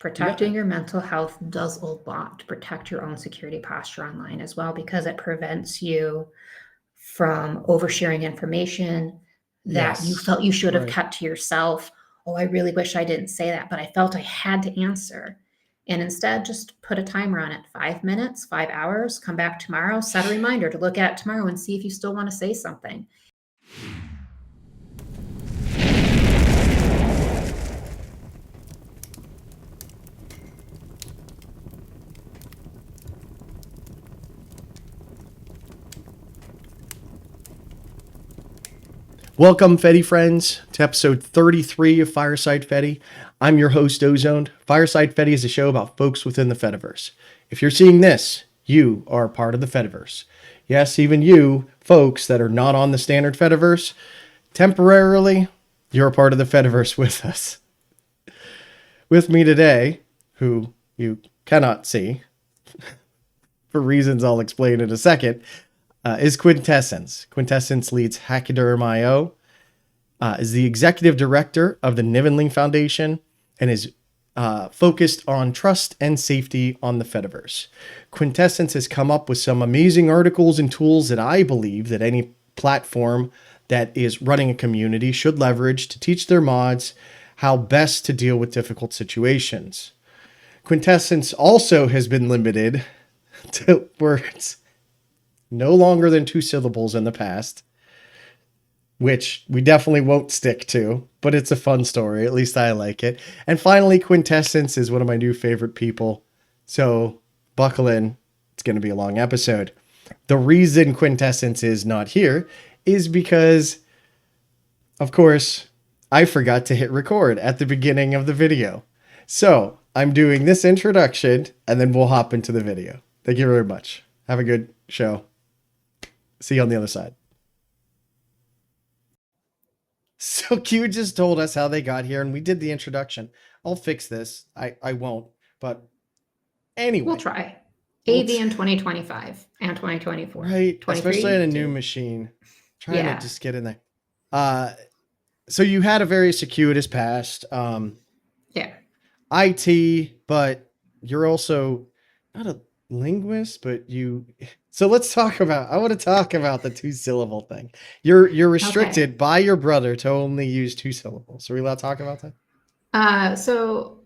Protecting your mental health does a lot to protect your own security posture online as well, because it prevents you from oversharing information that you felt you should have kept to yourself. Oh, I really wish I didn't say that, but I felt I had to answer. And instead, just put a timer on it, 5 minutes, 5 hours, come back tomorrow, set a reminder to look at it tomorrow and see if you still want to say something. Welcome, Fedi Friends, to episode 33 of Fireside Fedi. I'm your host, Ozoned. Fireside Fedi is a show about folks within the Fediverse. If you're seeing this, you are a part of the Fediverse. Yes, even you, folks that are not on the standard Fediverse, temporarily, you're a part of the Fediverse with us. With me today, who you cannot see, for reasons I'll explain in a second, is Quintessence. Quintessence leads Hackaderm.io, is the executive director of the Nivenly Foundation, and is focused on trust and safety on the Fediverse. Quintessence has come up with some amazing articles and tools that I believe that any platform that is running a community should leverage to teach their mods how best to deal with difficult situations. Quintessence also has been limited to words no longer than 2 syllables in the past, which we definitely won't stick to, but it's a fun story. At least I like it. And finally, Quintessence is one of my new favorite people. So buckle in. It's going to be a long episode. The reason Quintessence is not here is because, of course, I forgot to hit record at the beginning of the video. So I'm doing this introduction and then we'll hop into the video. Thank you very much. Have a good show. See you on the other side. So Q just told us how they got here and we did the introduction. I'll fix this. I won't, but anyway. We'll try. AV in 2025 and 2024. Right, especially in a new machine. Trying to just get in there. So you had a very circuitous past. IT, but you're also not a linguist, but you... So let's talk about, I want to talk about the 2 syllable thing. You're restricted by your brother to only use 2 syllables. Are we allowed to talk about that? So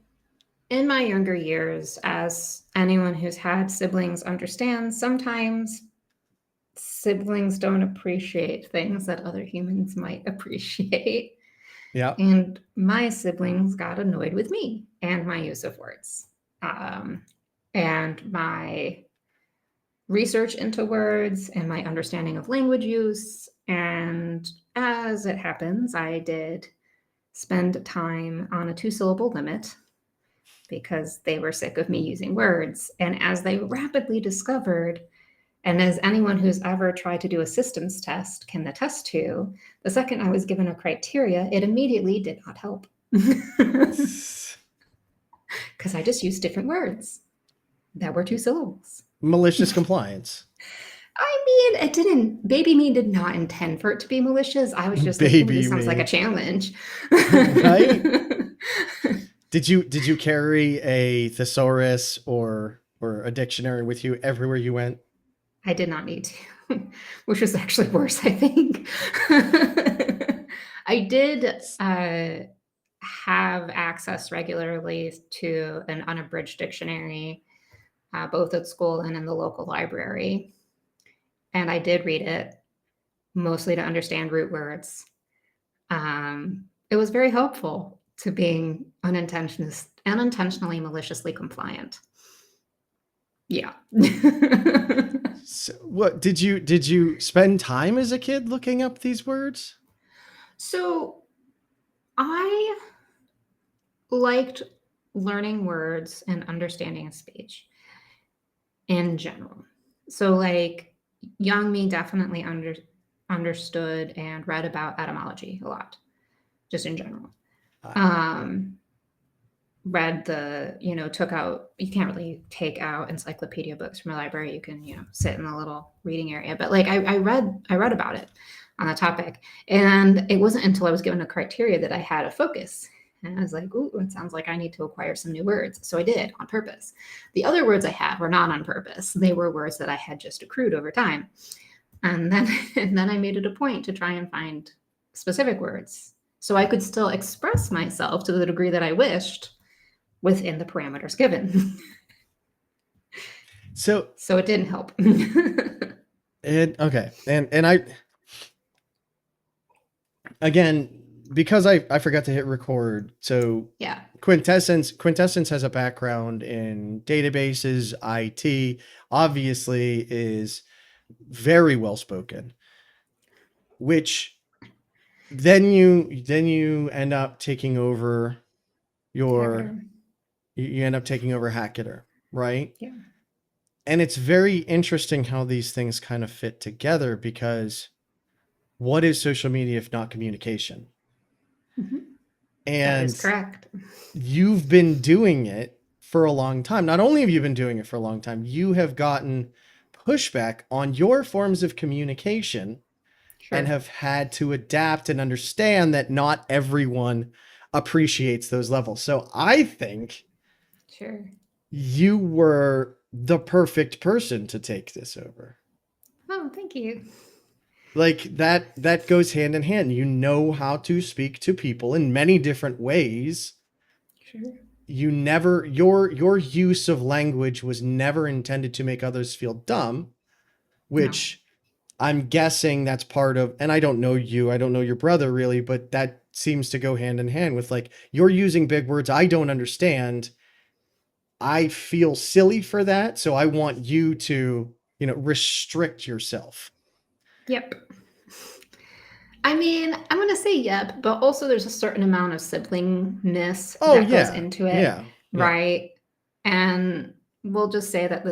in my younger years, as anyone who's had siblings understands, sometimes siblings don't appreciate things that other humans might appreciate. Yeah. And my siblings got annoyed with me and my use of words. And my research into words and my understanding of language use. And as it happens, I did spend time on a 2-syllable limit because they were sick of me using words. And as they rapidly discovered, and as anyone who's ever tried to do a systems test can attest to, the second I was given a criteria, it immediately did not help. Because I just used different words that were 2 syllables. Malicious compliance. I mean, it didn't. Baby me did not intend for it to be malicious. I was just like, this sounds like a challenge. Right? Did you carry a thesaurus or a dictionary with you everywhere you went? I did not need to, which was actually worse, I think. I did have access regularly to an unabridged dictionary, both at school and in the local library. And I did read it mostly to understand root words. It was very helpful to being unintentionally maliciously compliant. Yeah. So what did you spend time as a kid looking up these words? So I liked learning words and understanding speech in general. So like young me definitely understood and read about etymology a lot, just in general. Read took out, you can't really take out encyclopedia books from a library. You can, sit in the little reading area, but like I read about it on the topic. And it wasn't until I was given a criteria that I had a focus. And I was like, ooh, it sounds like I need to acquire some new words. So I did on purpose. The other words I had were not on purpose. They were words that I had just accrued over time. And then, and then I made it a point to try and find specific words so I could still express myself to the degree that I wished within the parameters given. So, So it didn't help. okay. And I, again, because I forgot to hit record. So Yeah. Quintessence has a background in databases, IT, obviously is very well spoken, which then you end up taking over your Hackaderm. you end up taking over Hackader, right? Yeah. And it's very interesting how these things kind of fit together, because what is social media if not communication? Mm-hmm. That is And correct. you've been doing it for a long time. Not only have you been doing it for a long time, you have gotten pushback on your forms of communication and Sure. have had to adapt and understand that not everyone appreciates those levels. So I think Sure. you were the perfect person to take this over. Oh, thank you. Like that goes hand in hand. You know how to speak to people in many different ways. Sure. You never your use of language was never intended to make others feel dumb, No. which I'm guessing that's part of, and I don't know you, I don't know your brother really, but that seems to go hand in hand with, like, you're using big words I don't understand. I feel silly for that, so I want you to, restrict yourself. Yep. I mean, I'm going to say yep, but also there's a certain amount of siblingness Oh that goes yeah. into it, Yeah. Yeah. right? And we'll just say that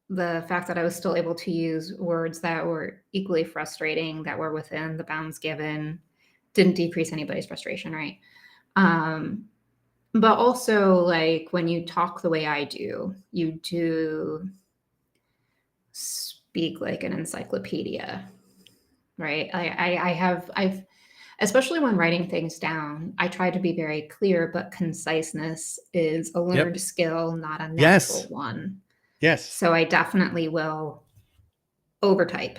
the fact that I was still able to use words that were equally frustrating, that were within the bounds given, didn't decrease anybody's frustration, right? Um, but also, like, when you talk the way I do, you do speak like an encyclopedia, right? I've especially when writing things down, I try to be very clear, but conciseness is a Yep. learned skill, not a natural Yes. one. Yes. So I definitely will overtype.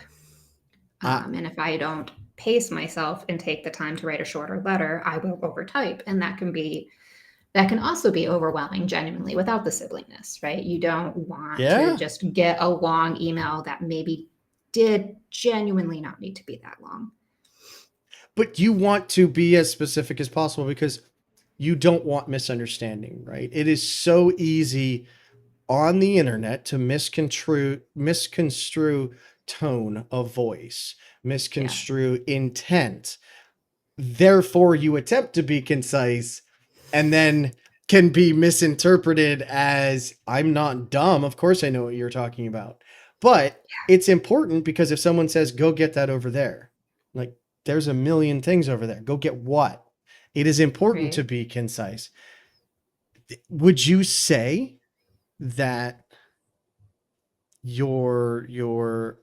Uh, And if I don't pace myself and take the time to write a shorter letter, I will overtype. And that can also be overwhelming genuinely without the siblingness, right? You don't want to yeah. just get a long email that maybe did genuinely not need to be that long. But you want to be as specific as possible because you don't want misunderstanding, right? It is so easy on the internet to misconstrue tone of voice, Yeah. misconstrue intent. Therefore, you attempt to be concise and then can be misinterpreted as, I'm not dumb. Of course, I know what you're talking about. But it's important because if someone says, go get that over there, like, there's a million things over there. Go get what? It is important to Right. be concise. Would you say that your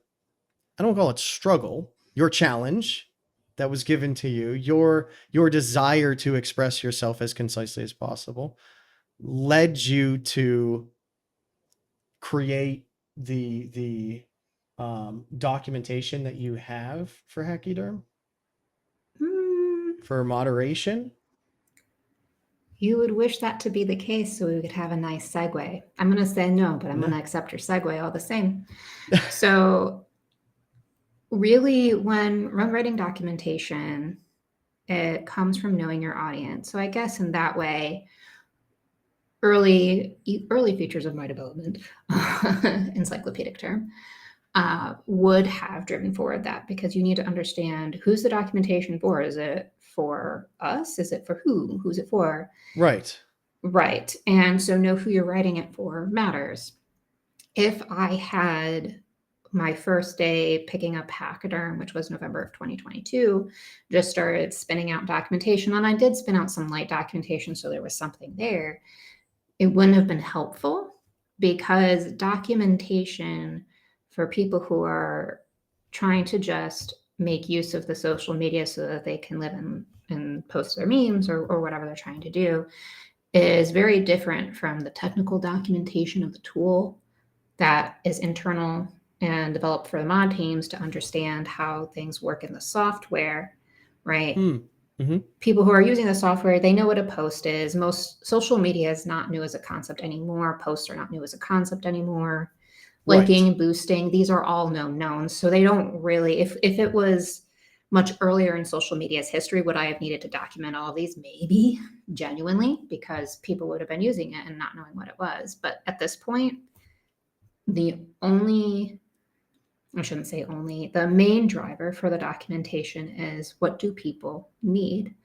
I don't call it struggle, your challenge that was given to you, your desire to express yourself as concisely as possible led you to create the documentation that you have for Hacky Hmm. for moderation? You would wish that to be the case so we could have a nice segue. I'm going to say no, but I'm going No. to accept your segue all the same. So, really, when writing documentation, it comes from knowing your audience. So, I guess in that way, early features of my development, encyclopedic term, would have driven forward that, because you need to understand, who's the documentation for? Is it for us? Is it for who? Who's it for? Right. Right. And so know who you're writing it for matters. If I had my first day picking up Pachyderm, which was November of 2022, just started spinning out documentation, and I did spin out some light documentation, so there was something there, it wouldn't have been helpful, because documentation for people who are trying to just make use of the social media so that they can live and post their memes or whatever they're trying to do is very different from the technical documentation of the tool that is internal and developed for the mod teams to understand how things work in the software, right? Mm-hmm. People who are using the software, they know what a post is. Most social media is not new as a concept anymore. Posts are not new as a concept anymore. Liking Right. and boosting, these are all known knowns. So they don't really, if it was much earlier in social media's history, would I have needed to document all of these? Maybe, genuinely, because people would have been using it and not knowing what it was. But at this point, the only, I shouldn't say only, the main driver for the documentation is what do people need?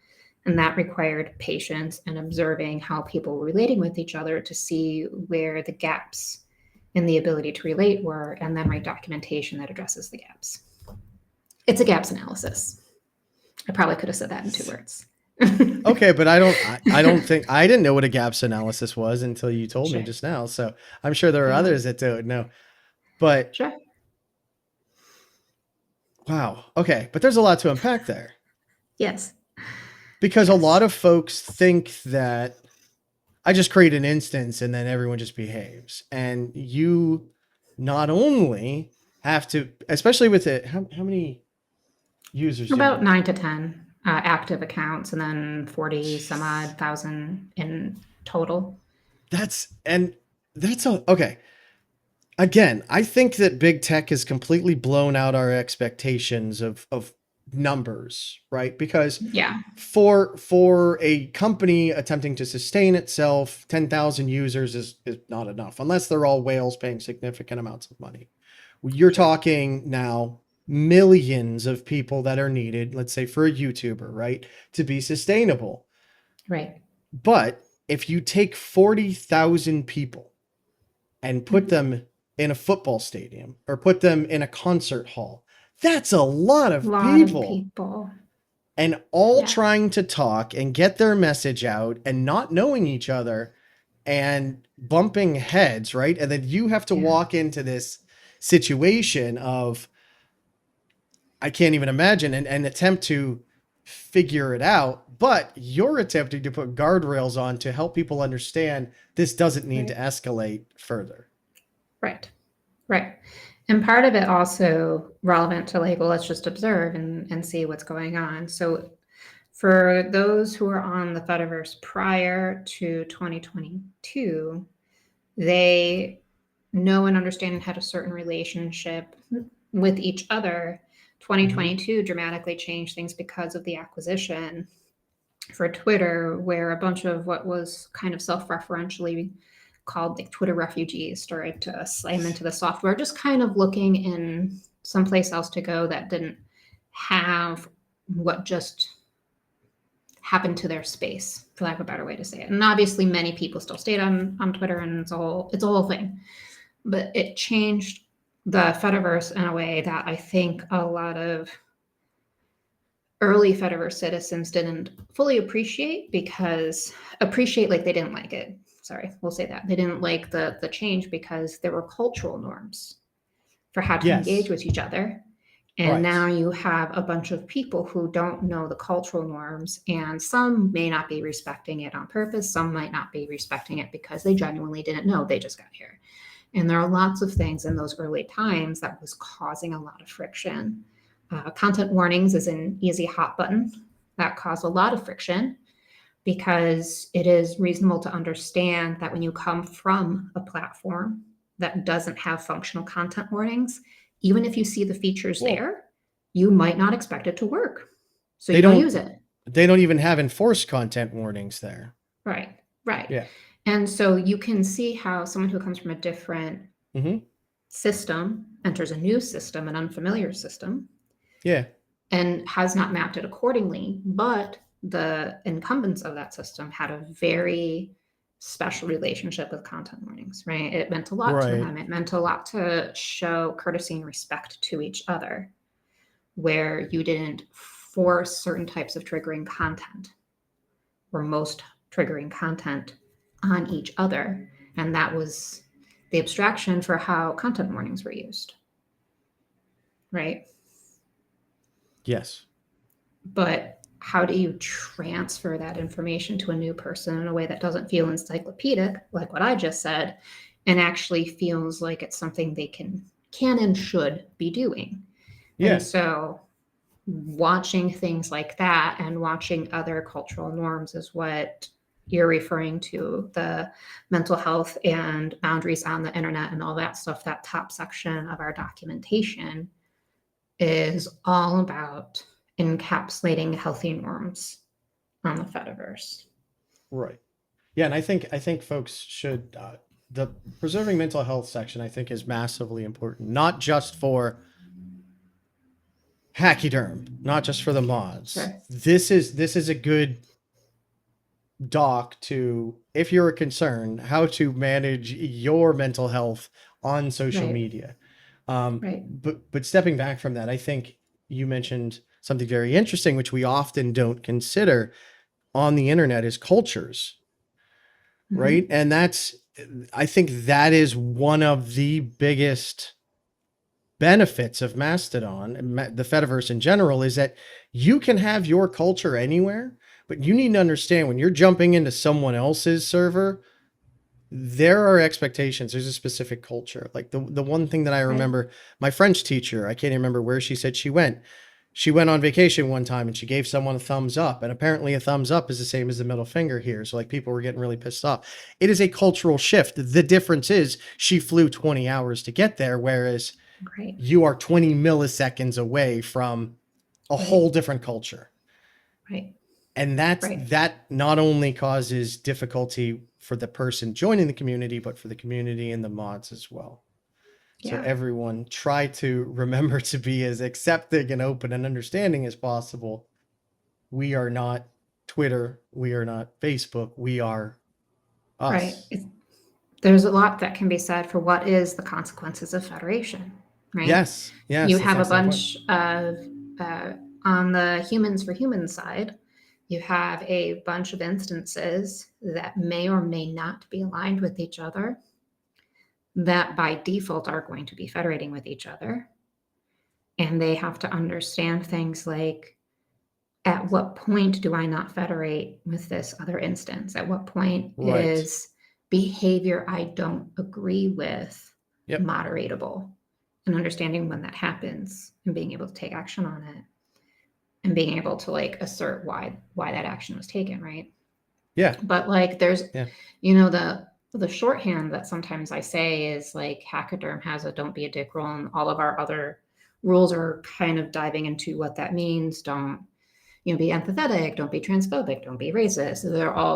And that required patience and observing how people were relating with each other to see where the gaps in the ability to relate were, and then write documentation that addresses the gaps. It's a gaps analysis. I probably could have said that in 2 words. Okay, but I don't think I didn't know what a gaps analysis was until you told me Sure. just now. So I'm sure there are Yeah. others that don't know. But Sure. wow. Okay, but there's a lot to unpack there. Yes. Because a Yes. lot of folks think that I just create an instance and then everyone just behaves. And you not only have to, especially with it, how many users do you About have? 9 to 10 active accounts, and then 40 some odd thousand in total. That's okay. Again, I think that big tech has completely blown out our expectations of numbers, right? Because Yeah. for a company attempting to sustain itself, 10,000 users is not enough unless they're all whales paying significant amounts of money. You're Sure. talking now millions of people that are needed, let's say for a YouTuber, right, to be sustainable. Right. But if you take 40,000 people and put them in a football stadium or put them in a concert hall, that's a lot A of lot of people. people. And all Yeah. trying to talk and get their message out and not knowing each other and bumping heads, right? And then you have to Yeah. walk into this situation of, I can't even imagine, and attempt to figure it out. But you're attempting to put guardrails on to help people understand this doesn't need to Right. escalate further. Right. Right. And part of it also relevant to like, well, let's just observe and see what's going on. So for those who are on the Fediverse prior to 2022, they know and understand and had a certain relationship with each other. Mm-hmm. 2022 dramatically changed things because of the acquisition for Twitter, where a bunch of what was kind of self-referentially called the Twitter refugees started to slam into the software, just kind of looking in someplace else to go that didn't have what just happened to their space, for lack of a better way to say it. And obviously many people still stayed on Twitter, and it's a whole thing. But it changed the Fediverse in a way that I think a lot of early Fediverse citizens didn't fully appreciate, because appreciate like they didn't like it. Sorry, we'll say that. They didn't like the change because there were cultural norms for how to engage Yes. with each other. And Right. now you have a bunch of people who don't know the cultural norms, and some may not be respecting it on purpose. Some might not be respecting it because they genuinely didn't know. They just got here. And there are lots of things in those early times that was causing a lot of friction. Content warnings is an easy hot button that caused a lot of friction, because it is reasonable to understand that when you come from a platform that doesn't have functional content warnings, even if you see the features Well, there, you might not expect it to work. So they you don't don't use it. they don't even have enforced content warnings there. Right. Right. Yeah. And so you can see how someone who comes from a different Mm-hmm. system enters a new system, an unfamiliar system, Yeah. and has not mapped it accordingly. But the incumbents of that system had a very special relationship with content warnings, right? It meant a lot to Right. them. It meant a lot to show courtesy and respect to each other, where you didn't force certain types of triggering content, or most triggering content, on each other. And that was the abstraction for how content warnings were used, right? Yes. But how do you transfer that information to a new person in a way that doesn't feel encyclopedic, like what I just said, and actually feels like it's something they can and should be doing? And Yeah. so watching things like that and watching other cultural norms is what you're referring to, the mental health and boundaries on the internet and all that stuff. That top section of our documentation is all about encapsulating healthy norms on the Fediverse. Right. Yeah, and I think folks should the preserving mental health section I think is massively important, not just for Hachyderm, not just for the mods. Sure. This is a good doc to, if you're concerned, how to manage your mental health on social Right. media. Right. But stepping back from that, I think you mentioned something very interesting, which we often don't consider on the internet, is cultures, Mm-hmm. right? And I think that is one of the biggest benefits of Mastodon and the Fediverse in general, is that you can have your culture anywhere, but you need to understand when you're jumping into someone else's server, there are expectations. There's a specific culture. Like the one thing that I Right. remember, my French teacher, I can't even remember where she said she went. She went on vacation one time and she gave someone a thumbs up. And apparently a thumbs up is the same as the middle finger here. So like people were getting really pissed off. It is a cultural shift. The difference is she flew 20 hours to get there, whereas Right. you are 20 milliseconds away from a Right. whole different culture. Right. And Right. that not only causes difficulty for the person joining the community, but for the community and the mods as well. So Yeah. everyone try to remember to be as accepting and open and understanding as possible. We are not Twitter. We are not Facebook. We are Right. us. There's a lot that can be said for what is the consequences of federation, right? Yes. Yes. You That's an have a excellent point. bunch of, on the humans for humans side, you have a bunch of instances that may or may not be aligned with each other, that by default are going to be federating with each other. And they have to understand things like, at what point do I not federate with this other instance? At what point Right. is behavior I don't agree with Yep. moderatable? And understanding when that happens and being able to take action on it and being able to like assert why that action was taken, right? Yeah. But like there's, Yeah. the shorthand that sometimes I say is like Hackaderm has a don't be a dick rule, and all of our other rules are kind of diving into what that means. Don't be empathetic, don't be transphobic, don't be racist.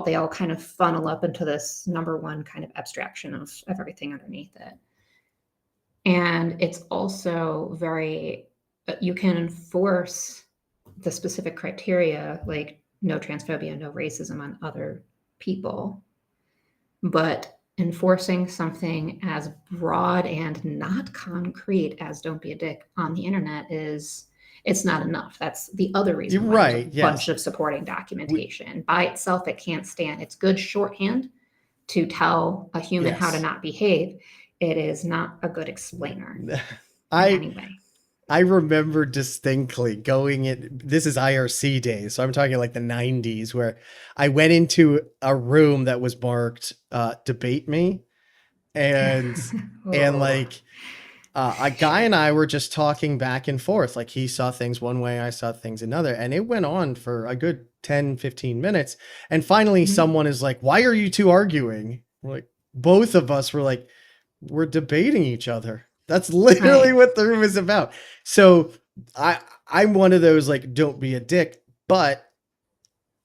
They all kind of funnel up into this number one kind of abstraction of everything underneath it. And it's also very, you can enforce the specific criteria, like no transphobia, no racism on other people, but enforcing something as broad and not concrete as don't be a dick on the internet is, it's not enough. That's the other You're reason why there's a right. bunch Yes. of supporting We, documentation. By itself, it can't stand. It's good shorthand to tell a human how to yes. not behave. It is not a good explainer in I any way. I remember distinctly going in, this is IRC days, so I'm talking like the 90s, where I went into a room that was marked debate me, and Oh. like a guy and I were just talking back and forth. Like he saw things one way, I saw things another, and it went on for a good 10-15 minutes. And finally Mhm. someone is like, "Why are you two arguing?" We're like, both of us were like, we're debating each other. That's literally Right. what the room is about. So I'm one of those like, don't be a dick, but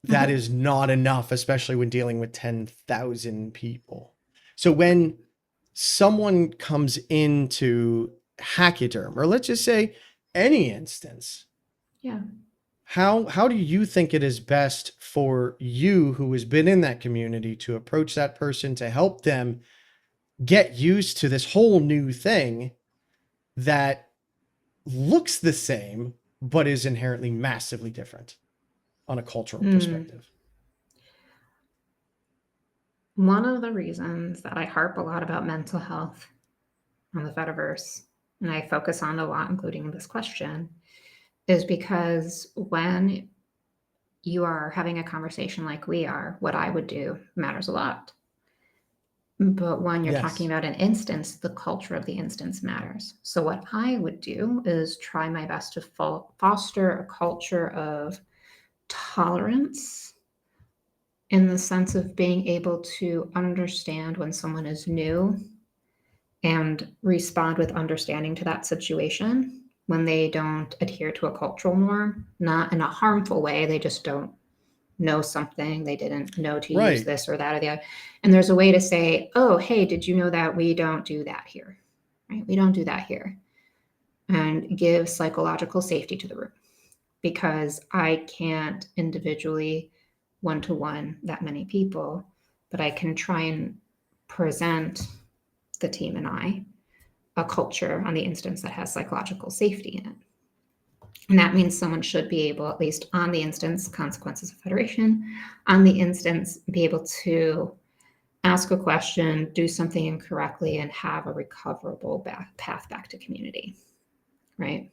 that Mhm. is not enough, especially when dealing with 10,000 people. So when someone comes into Hachyderm, or let's just say any instance, Yeah. how do you think it is best for you who has been in that community to approach that person to help them get used to this whole new thing that looks the same but is inherently massively different on a cultural Hmm. perspective? One of the reasons that I harp a lot about mental health on the Fediverse, and I focus on a lot, including this question, is because when you are having a conversation like we are, what I would do matters a lot. But when you're talking Yes. about an instance, the culture of the instance matters. So, what I would do is try my best to foster a culture of tolerance in the sense of being able to understand when someone is new and respond with understanding to that situation when they don't adhere to a cultural norm, not in a harmful way. They just don't know something. They didn't know to use Right. this or that or the other. And there's a way to say, oh, hey, did you know that we don't do that here? Right? We don't do that here. And give psychological safety to the room because I can't individually one to one that many people, but I can try and present the team and I a culture on the instance that has psychological safety in it. And that means someone should be able, at least on the instance, consequences of federation, on the instance, be able to ask a question, do something incorrectly, and have a recoverable path back to community, right?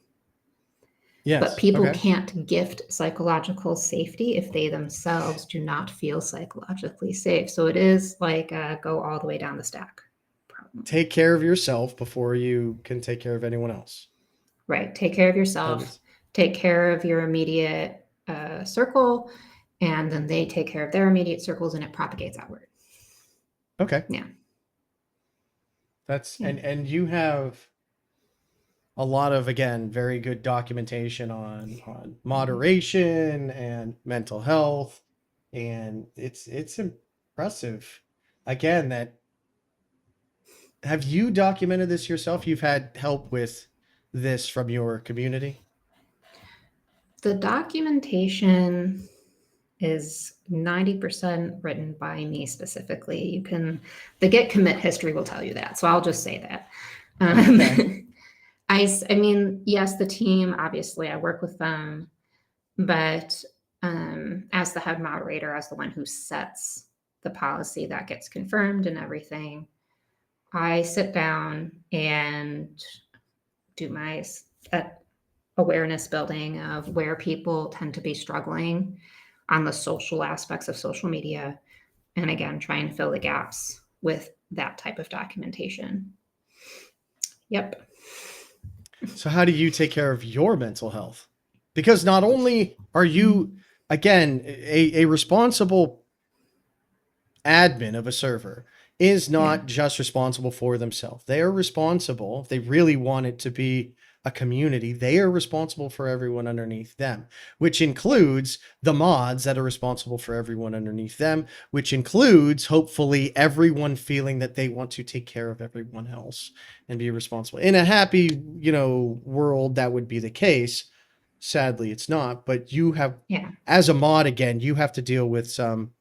But Yes. people Okay. can't gift psychological safety if they themselves do not feel psychologically safe. So it is like a go all the way down the stack problem. Take care of yourself before you can take care of anyone else. Right. Take care of That yourself, is take care of your immediate circle, and then they take care of their immediate circles and it propagates outward. okay. Yeah. That's Yeah. and you have a lot of, again, very good documentation on moderation and mental health, and it's impressive. Again, that have you documented this yourself? You've had help with this from your community? The documentation is 90% written by me specifically. You can, the Git commit history will tell you that. So I'll just say that. Okay. I mean, yes, the team, obviously, I work with them, but as the head moderator, as the one who sets the policy that gets confirmed and everything, I sit down and do my awareness building of where people tend to be struggling on the social aspects of social media. And again, try and fill the gaps with that type of documentation. Yep. So how do you take care of your mental health? Because not only are you, again, a responsible admin of a server is Yeah. not just responsible for themselves. They are responsible, if they really want it to be a community, they are responsible for everyone underneath them, which includes the mods that are responsible for everyone underneath them, which includes hopefully everyone feeling that they want to take care of everyone else and be responsible. In a happy, world, that would be the case. Sadly, it's not, but you have, Yeah. as a mod, again, you have to deal with some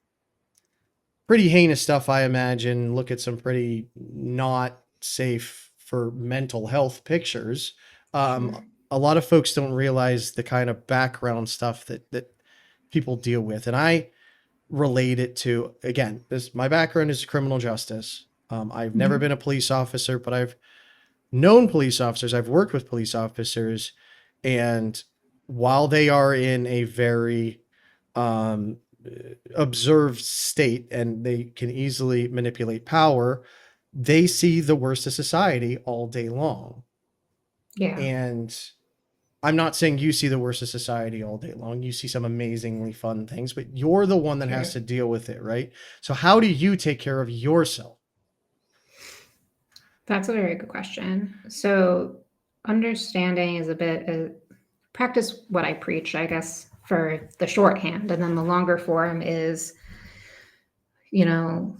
pretty heinous stuff, I imagine. Look at some pretty not safe for mental health pictures. Sure. A lot of folks don't realize the kind of background stuff that people deal with, and I relate it to, again, this, my background is criminal justice. I've never Mm-hmm. been a police officer, but I've known police officers. I've worked with police officers, and while they are in a very um, observed state and they can easily manipulate power, they see the worst of society all day long. Yeah. And I'm not saying you see the worst of society all day long. You see some amazingly fun things, but you're the one that has Sure. to deal with it, right? So, how do you take care of yourself? That's a very good question. So, understanding is a bit practice what I preach, I guess, for the shorthand. And then the longer form is, you know,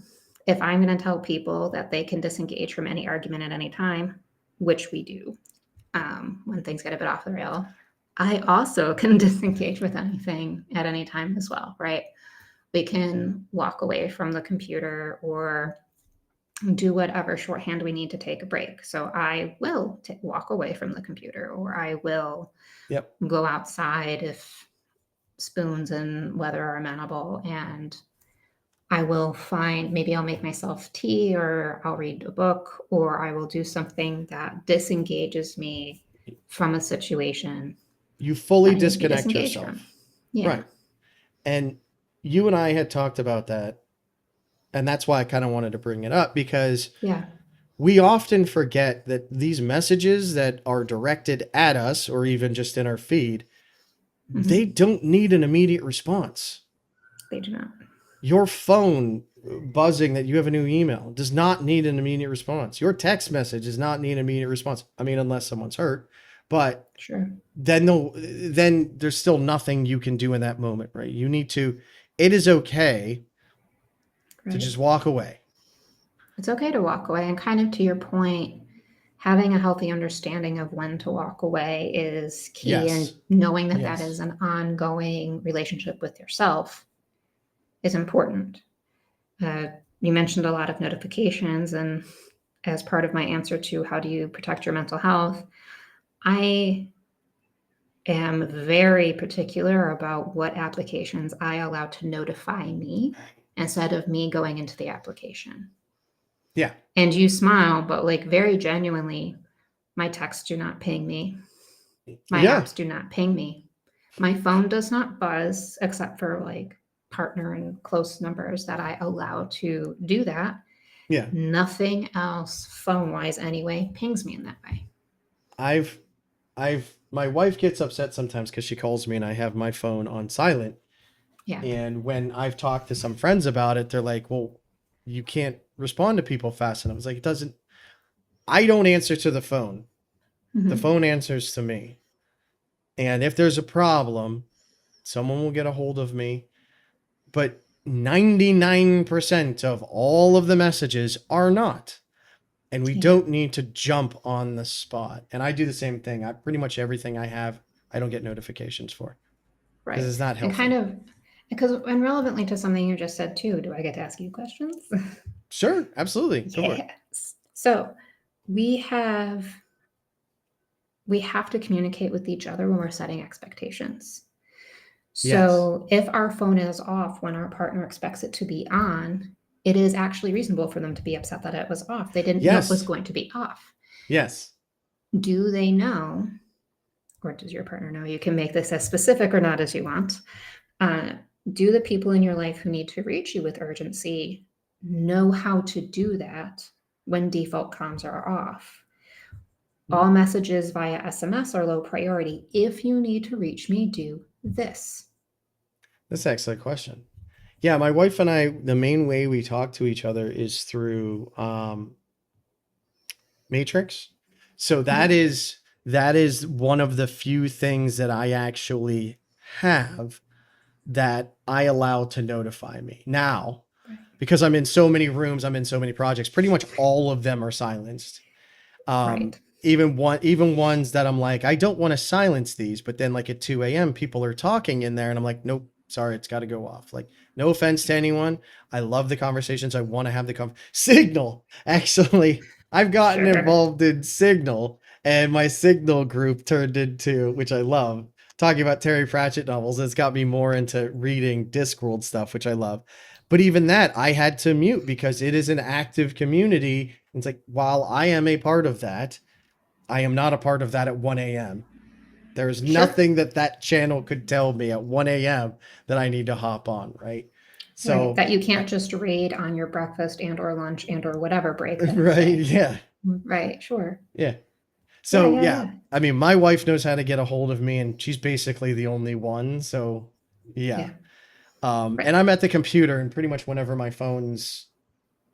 if I'm going to tell people that they can disengage from any argument at any time, which we do when things get a bit off the rail, I also can disengage with anything at any time as well, right? We can walk away from the computer or do whatever shorthand we need to take a break. So I will walk away from the computer or I will Yep. go outside if spoons and weather are amenable and I will find maybe I'll make myself tea or I'll read a book or I will do something that disengages me from a situation You fully that I need to be disconnect disengaged from. yourself. Yeah. Right. And you and I had talked about that. And that's why I kind of wanted to bring it up, because Yeah. we often forget that these messages that are directed at us or even just in our feed, they Hmm. don't need an immediate response. They do not. Your phone buzzing that you have a new email does not need an immediate response. Your text message does not need an immediate response. I mean, unless someone's hurt, but Sure. then there's still nothing you can do in that moment, right? You need to, it is okay to Right. just walk away. It's okay to walk away. And kind of to your point, having a healthy understanding of when to walk away is key. And Yes. knowing that that is Yes. an ongoing relationship with yourself is important. Uh, you mentioned a lot of notifications, and as part of my answer to how do you protect your mental health, I am very particular about what applications I allow to notify me instead of me going into the application. Yeah. And you smile, but like very genuinely, my texts do not ping me. My Yeah. apps do not ping me. My phone does not buzz except for like partner and close numbers that I allow to do that. Yeah. Nothing else, phone wise anyway, pings me in that way. I've, my wife gets upset sometimes because she calls me and I have my phone on silent. Yeah. And when I've talked to some friends about it, they're like, well, you can't respond to people fast enough. I was like, it doesn't, I don't answer to the phone. The Mm-hmm. phone answers to me. And if there's a problem, someone will get a hold of me. But 99% of all of the messages are not. And we Yeah. don't need to jump on the spot. And I do the same thing. I pretty much everything I have, I don't get notifications for because Right. it's not And kind healthy. of, because, and relevantly to something you just said too, do I get to ask you questions? Sure, absolutely. Go for it. Yes. So we have we have to communicate with each other when we're setting expectations. Yes. So if our phone is off when our partner expects it to be on, it is actually reasonable for them to be upset that it was off. They didn't know it was Yes. going to be off. Yes. Do they know, or does your partner know? You can make this as specific or not as you want. Uh, do the people in your life who need to reach you with urgency know how to do that when default comms are off? All messages via SMS are low priority. If you need to reach me, do this. That's an excellent question. Yeah, my wife and I, the main way we talk to each other is through Matrix. So Mhm. that is one of the few things that I actually have that I allow to notify me. Now, Right. because I'm in so many rooms, I'm in so many projects, pretty much all of them are silenced. Right. Even ones that I'm like, I don't want to silence these, but then like at 2 a.m. people are talking in there and I'm like, nope, sorry, it's got to go off. Like, no offense to anyone. I love the conversations. I want to have the Signal. Actually, I've gotten Sure. involved in Signal and my Signal group turned into, which I love, talking about Terry Pratchett novels. It's got me more into reading Discworld stuff, which I love. But even that, I had to mute because it is an active community. It's like, while I am a part of that, I am not a part of that at 1 a.m. There's Sure. nothing that that channel could tell me at 1 a.m. that I need to hop on, right? Right. So, That you can't just read on your breakfast and or lunch and or whatever break the next right, day. yeah, Right. Sure. yeah. Yeah. So, Yeah. yeah, Yeah. I mean, my wife knows how to get a hold of me, and she's basically the only one. So, yeah. Yeah. And Right. I'm at the computer, and pretty much whenever my phone's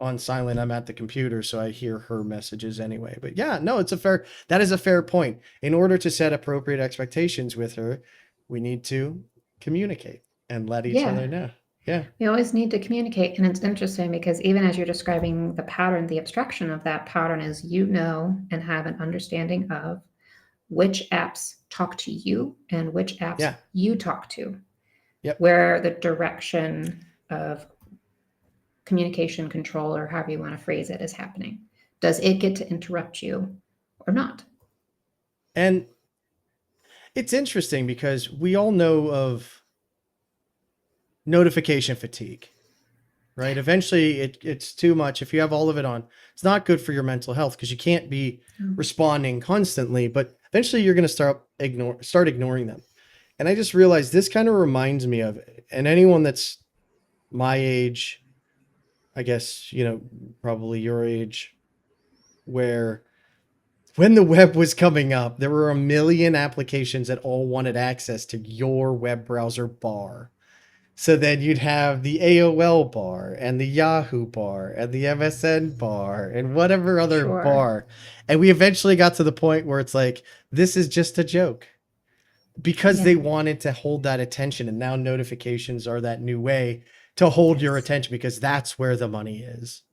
on silent, I'm at the computer, so I hear her messages anyway. But yeah, no, that is a fair point. In order to set appropriate expectations with her, we need to communicate and let each Yeah. other know. Yeah. We always need to communicate. And it's interesting because even as you're describing the pattern, the abstraction of that pattern is you know and have an understanding of which apps talk to you and which apps Yeah. you talk to, Yep. where the direction of communication control, or however you want to phrase it, is happening. Does it get to interrupt you or not? And it's interesting because we all know of notification fatigue, right? Yeah. Eventually it's too much. If you have all of it on, it's not good for your mental health because you can't be Mm. responding constantly, but eventually you're going to start ignoring them. And I just realized this kind of reminds me of, and anyone that's my age, I guess, probably your age, where when the web was coming up, there were a million applications that all wanted access to your web browser bar. So then you'd have the AOL bar and the Yahoo bar and the MSN bar and whatever other Sure. bar. And we eventually got to the point where it's like, this is just a joke because they Yeah. wanted to hold that attention. And now notifications are that new way to hold your Yes. attention because that's where the money is.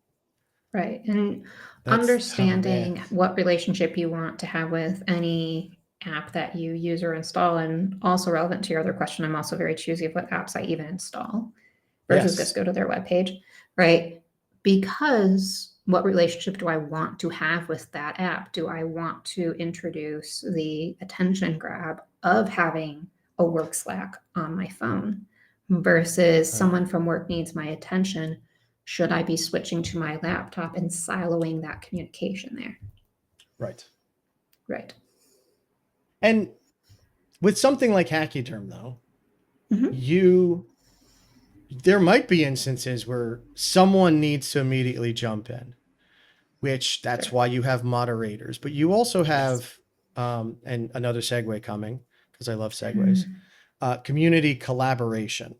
Right. And That's, oh man. understanding what relationship you want to have with any app that you use or install, and also relevant to your other question, I'm also very choosy of what apps I even install versus just Yes. go to their webpage, right? Because what relationship do I want to have with that app? Do I want to introduce the attention grab of having a work Slack on my phone versus Right. someone from work needs my attention? Should I be switching to my laptop and siloing that communication there? Right. Right. And with something like Hachyderm, though, Mm-hmm. you there might be instances where someone needs to immediately jump in, which that's Sure. why you have moderators. But you also Yes. have, and another segue coming because I love segues, Mm, community collaboration.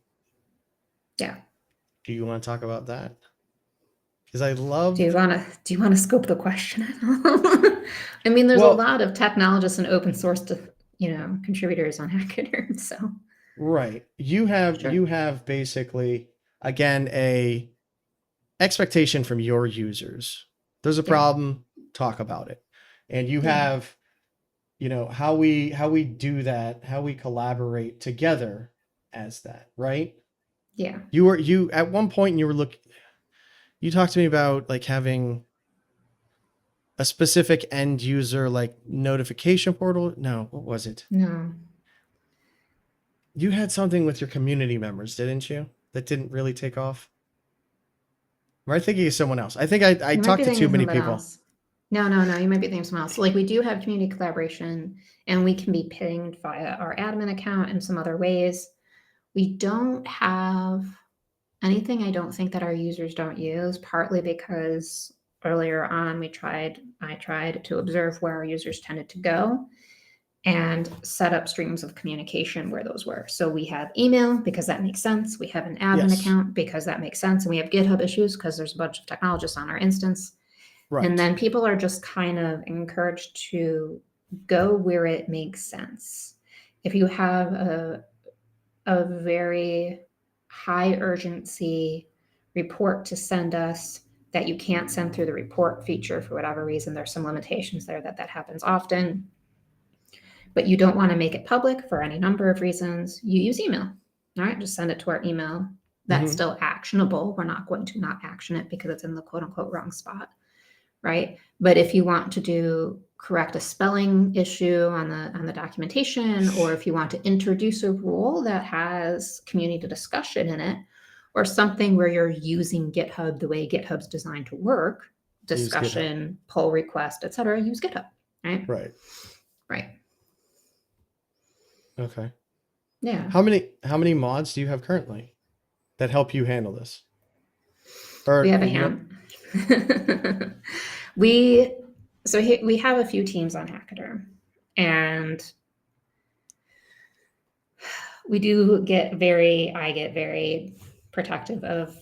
yeah. Do you want to talk about that? Because I Do you love, want to scope the question at all? I mean, there's a well, lot of technologists and open source contributors on Hackathon, so right. You have basically basically, again, a expectation from your users. There's a yeah, problem, talk about it. And you yeah, have, how we do that, how we collaborate together as that, right? yeah. You at one point you talked to me about like having a specific end user like notification portal. No, what was it? No, You had something with your community members, didn't you? That didn't really take off. Or I thinking of someone else. I think I you might talked be to too thinking of many something people. else. No, no, no. You might be thinking of someone else. Like we do have community collaboration, and we can be pinged via our admin account and some other ways. We don't have anything. I don't think that our users don't use. Partly because earlier on I tried to observe where our users tended to go and set up streams of communication where those were. So we have email because that makes sense. We have an admin Yes. account because that makes sense. And we have GitHub issues because there's a bunch of technologists on our instance. And Right. then people are just kind of encouraged to go where it makes sense. If you have a very high urgency report to send us that you can't send through the report feature for whatever reason, there's some limitations there that happens often, but you don't want to make it public for any number of reasons, you use email. All right, just send it to our email. That's Mm-hmm. still actionable. We're not going to not action it because it's in the quote unquote wrong spot, right? But if you want to correct a spelling issue on the documentation, or if you want to introduce a rule that has community discussion in it, or something where you're using GitHub the way GitHub's designed to work, Use GitHub. discussion, pull request, etc., use GitHub, right? Right. Right. Okay. Yeah. How many mods do you have currently that help you handle this? We Or have a hand. we we have a few teams on Hackathon, and we do get very I get very protective of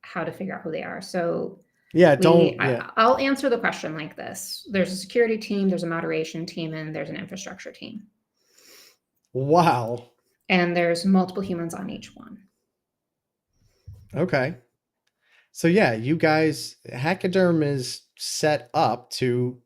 how to figure out who they are. So yeah, don't yeah. I'll answer the question like this: there's a security team, there's a moderation team, and there's an infrastructure team, Wow. and there's multiple humans on each one. Okay. So yeah, you guys, Hackaderm is set up to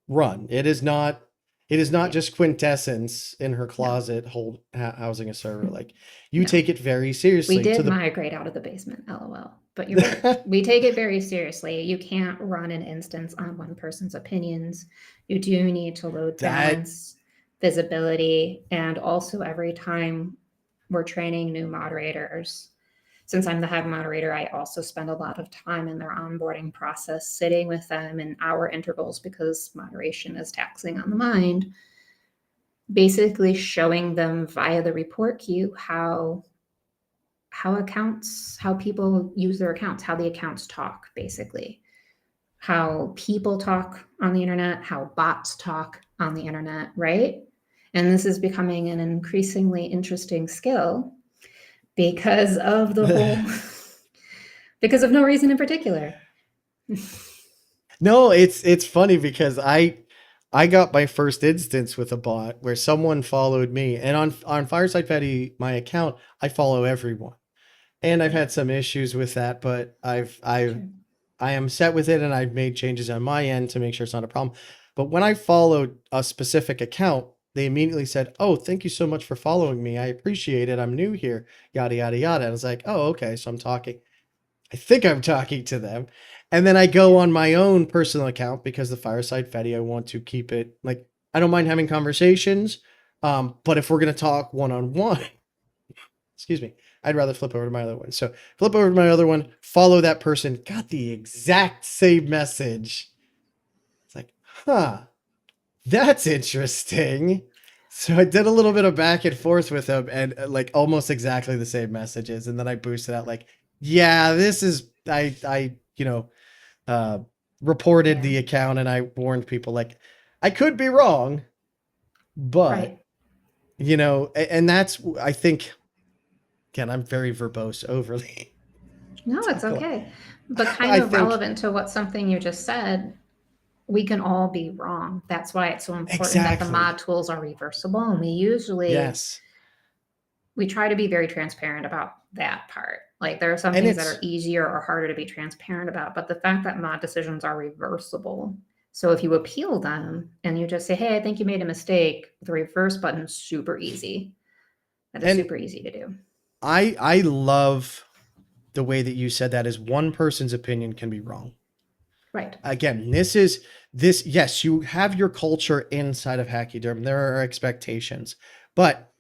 run. It is not Yeah. just Quintessence in her No. closet housing a server. Like you No. take it very We seriously to did the migrate out of the basement, lol. But you're right. We take it very seriously. You can't run an instance on one person's opinions. You do need to load that balance, visibility, and also every time we're training new moderators. Since I'm the head moderator, I also spend a lot of time in their onboarding process, sitting with them in hour intervals because moderation is taxing on the mind, basically showing them via the report queue how people use their accounts, how the accounts talk, basically. How people talk on the internet, how bots talk on the internet, right? And this is becoming an increasingly interesting skill because of the whole, because of no reason in particular. No, it's funny because I got my first instance with a bot where someone followed me, and on Fireside Fedi, my account, I follow everyone. And I've Right. had some issues with that, but Sure. I am set with it, and I've made changes on my end to make sure it's not a problem. But when I followed a specific account, they immediately said, "Oh, thank you so much for following me. I appreciate it. I'm new here." Yada yada yada. And I was like, "Oh, okay." So I'm talking. I think I'm talking to them. And then I go Yeah. on my own personal account because the Fireside Fedi, I want to keep it like I don't mind having conversations. But if we're gonna talk one on one, excuse me, I'd rather flip over to my other one. So flip over to my other one, follow that person, got the exact same message. It's like, huh, that's interesting. So I did a little bit of back and forth with him and like almost exactly the same messages. And then I boosted out like, yeah, this is uh reported Yeah. the account and I warned people like I could be wrong, but Right. and that's I think again, I'm very verbose overly. No, it's Typical. okay. But kind I of think relevant to what something you just said, we can all be wrong. That's why it's so important that the mod exactly. tools are reversible. And Yes. we try to be very transparent about that part. Like there are some And things that are it's easier or harder to be transparent about, but the fact that mod decisions are reversible. So if you appeal them and you just say, "Hey, I think you made a mistake," the reverse button is super easy. That is and super easy to do. I love the way that you said that is one person's opinion can be wrong. Right. Again, this yes, you have your culture inside of Hackhyderm. There are expectations. But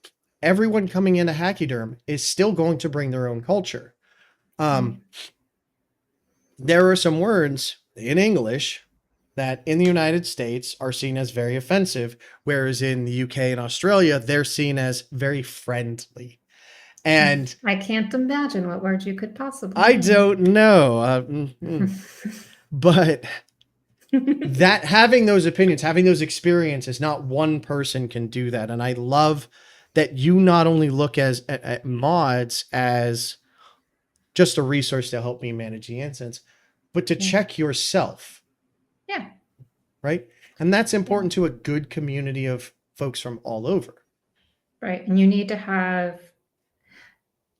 everyone coming into Hackhyderm is still going to bring their own culture. Right. Um, there are some words in English that in the United States are seen as very offensive, whereas in the UK and Australia, they're seen as very friendly. And I can't imagine what words you could possibly I mean. don't know. But that having those opinions, having those experiences, not one person can do that. And I love that you not only look at mods as just a resource to help me manage the instance, but to Yeah. check yourself, Yeah. right? And that's Yeah. important to a good community of folks from all over. Right. And you need to have,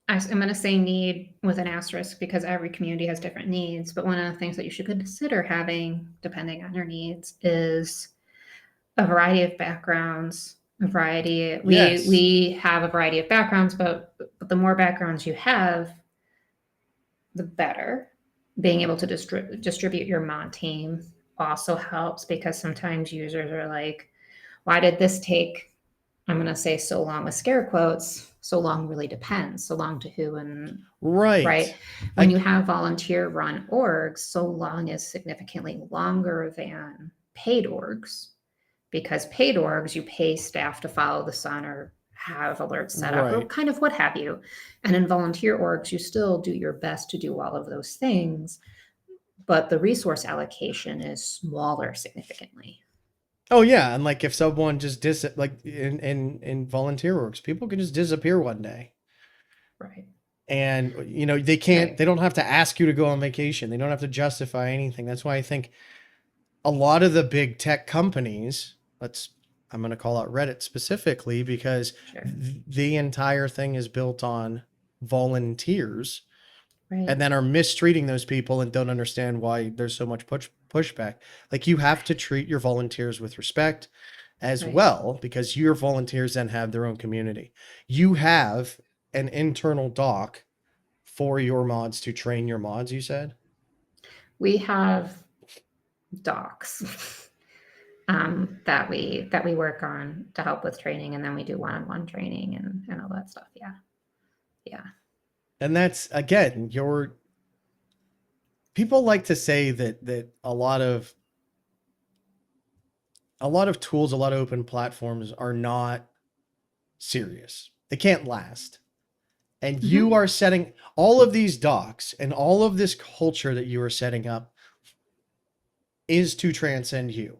I'm going to say need with an asterisk because every community has different needs. But one of the things that you should consider having, depending on your needs, is a variety of backgrounds. A variety. Yes. We have a variety of backgrounds, but the more backgrounds you have, the better. Being able to distribute your mod team also helps because sometimes users are like, "Why did this take?" I'm going to say so long with scare quotes. So long really depends. So long to who and right. Right. When I you have volunteer run orgs, so long is significantly longer than paid orgs because paid orgs, you pay staff to follow the sun or have alerts set up or right. kind of what have you. And in volunteer orgs, you still do your best to do all of those things, but the resource allocation is smaller significantly. Oh yeah, and like if someone just like in volunteer works, people can just disappear one day. Right. And they can't Right. they don't have to ask you to go on vacation. They don't have to justify anything. That's why I think a lot of the big tech companies, I'm going to call out Reddit specifically because Sure. the entire thing is built on volunteers Right. and then are mistreating those people and don't understand why there's so much pushback. Like you have to treat your volunteers with respect as Right. well because your volunteers then have their own community. You have an internal doc for your mods to train your mods, you said? We have docs that we work on to help with training, and then we do one-on-one training and all that stuff. Yeah, yeah, And that's again, your people like to say that a lot of a lot of tools, a lot of open platforms are not serious. They can't last. And you Hmm. are setting all of these docs and all of this culture that you are setting up is to transcend you,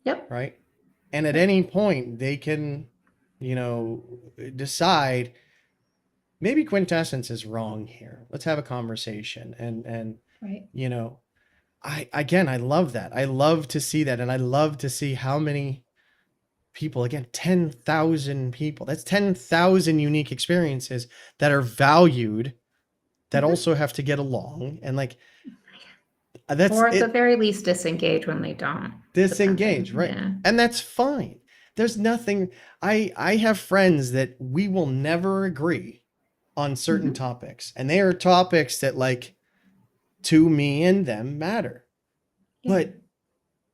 Yep. right? And at Yep. any point, they can, decide maybe Quintessence is wrong here. Let's have a conversation. And Right. you know, I love that. I love to see that, and I love to see how many people, again, 10,000 people. That's 10,000 unique experiences that are valued, that Hmm. also have to get along, and like that's Or at the it. very least, disengage when they don't, Disengage, depending. right? Yeah. And that's fine. There's nothing. I have friends that we will never agree on certain Hmm. topics, and they are topics that, like, to me and them matter. Yeah. But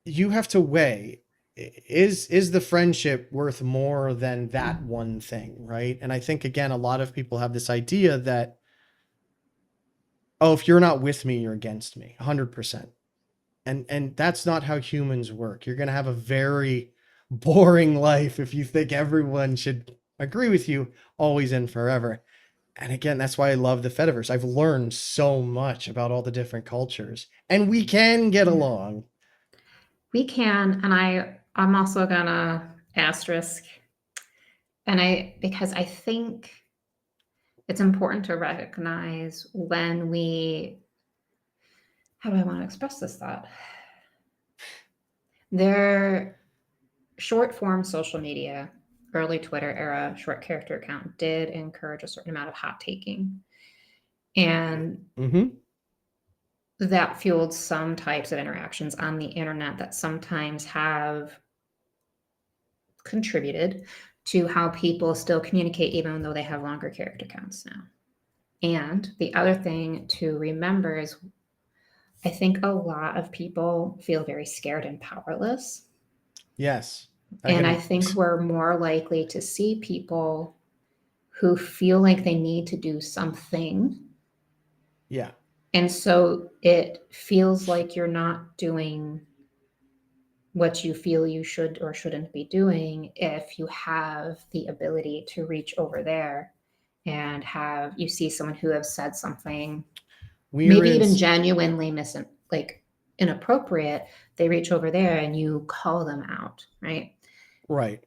you have to weigh, is the friendship worth more than that one thing, right? And I think, again, a lot of people have this idea that, oh, if you're not with me, you're against me 100%. And that's not how humans work. You're going to have a very boring life if you think everyone should agree with you always and forever. And again, that's why I love the Fediverse. I've learned so much about all the different cultures, and we can get Yeah. along. We can, and I'm also gonna asterisk, and because I think it's important to recognize when we, how do I want to express this thought? Their short form social media, early Twitter era short character account did encourage a certain amount of hot taking. And Mm-hmm. that fueled some types of interactions on the internet that sometimes have contributed to how people still communicate, even though they have longer character counts now. And the other thing to remember is I think a lot of people feel very scared and powerless. Yes, I And I can. think we're more likely to see people who feel like they need to do something. Yeah, And so it feels like you're not doing what you feel you should or shouldn't be doing if you have the ability to reach over there and have you see someone who has said something we're maybe in. even genuinely like inappropriate, they reach over there and you call them out, right? Right.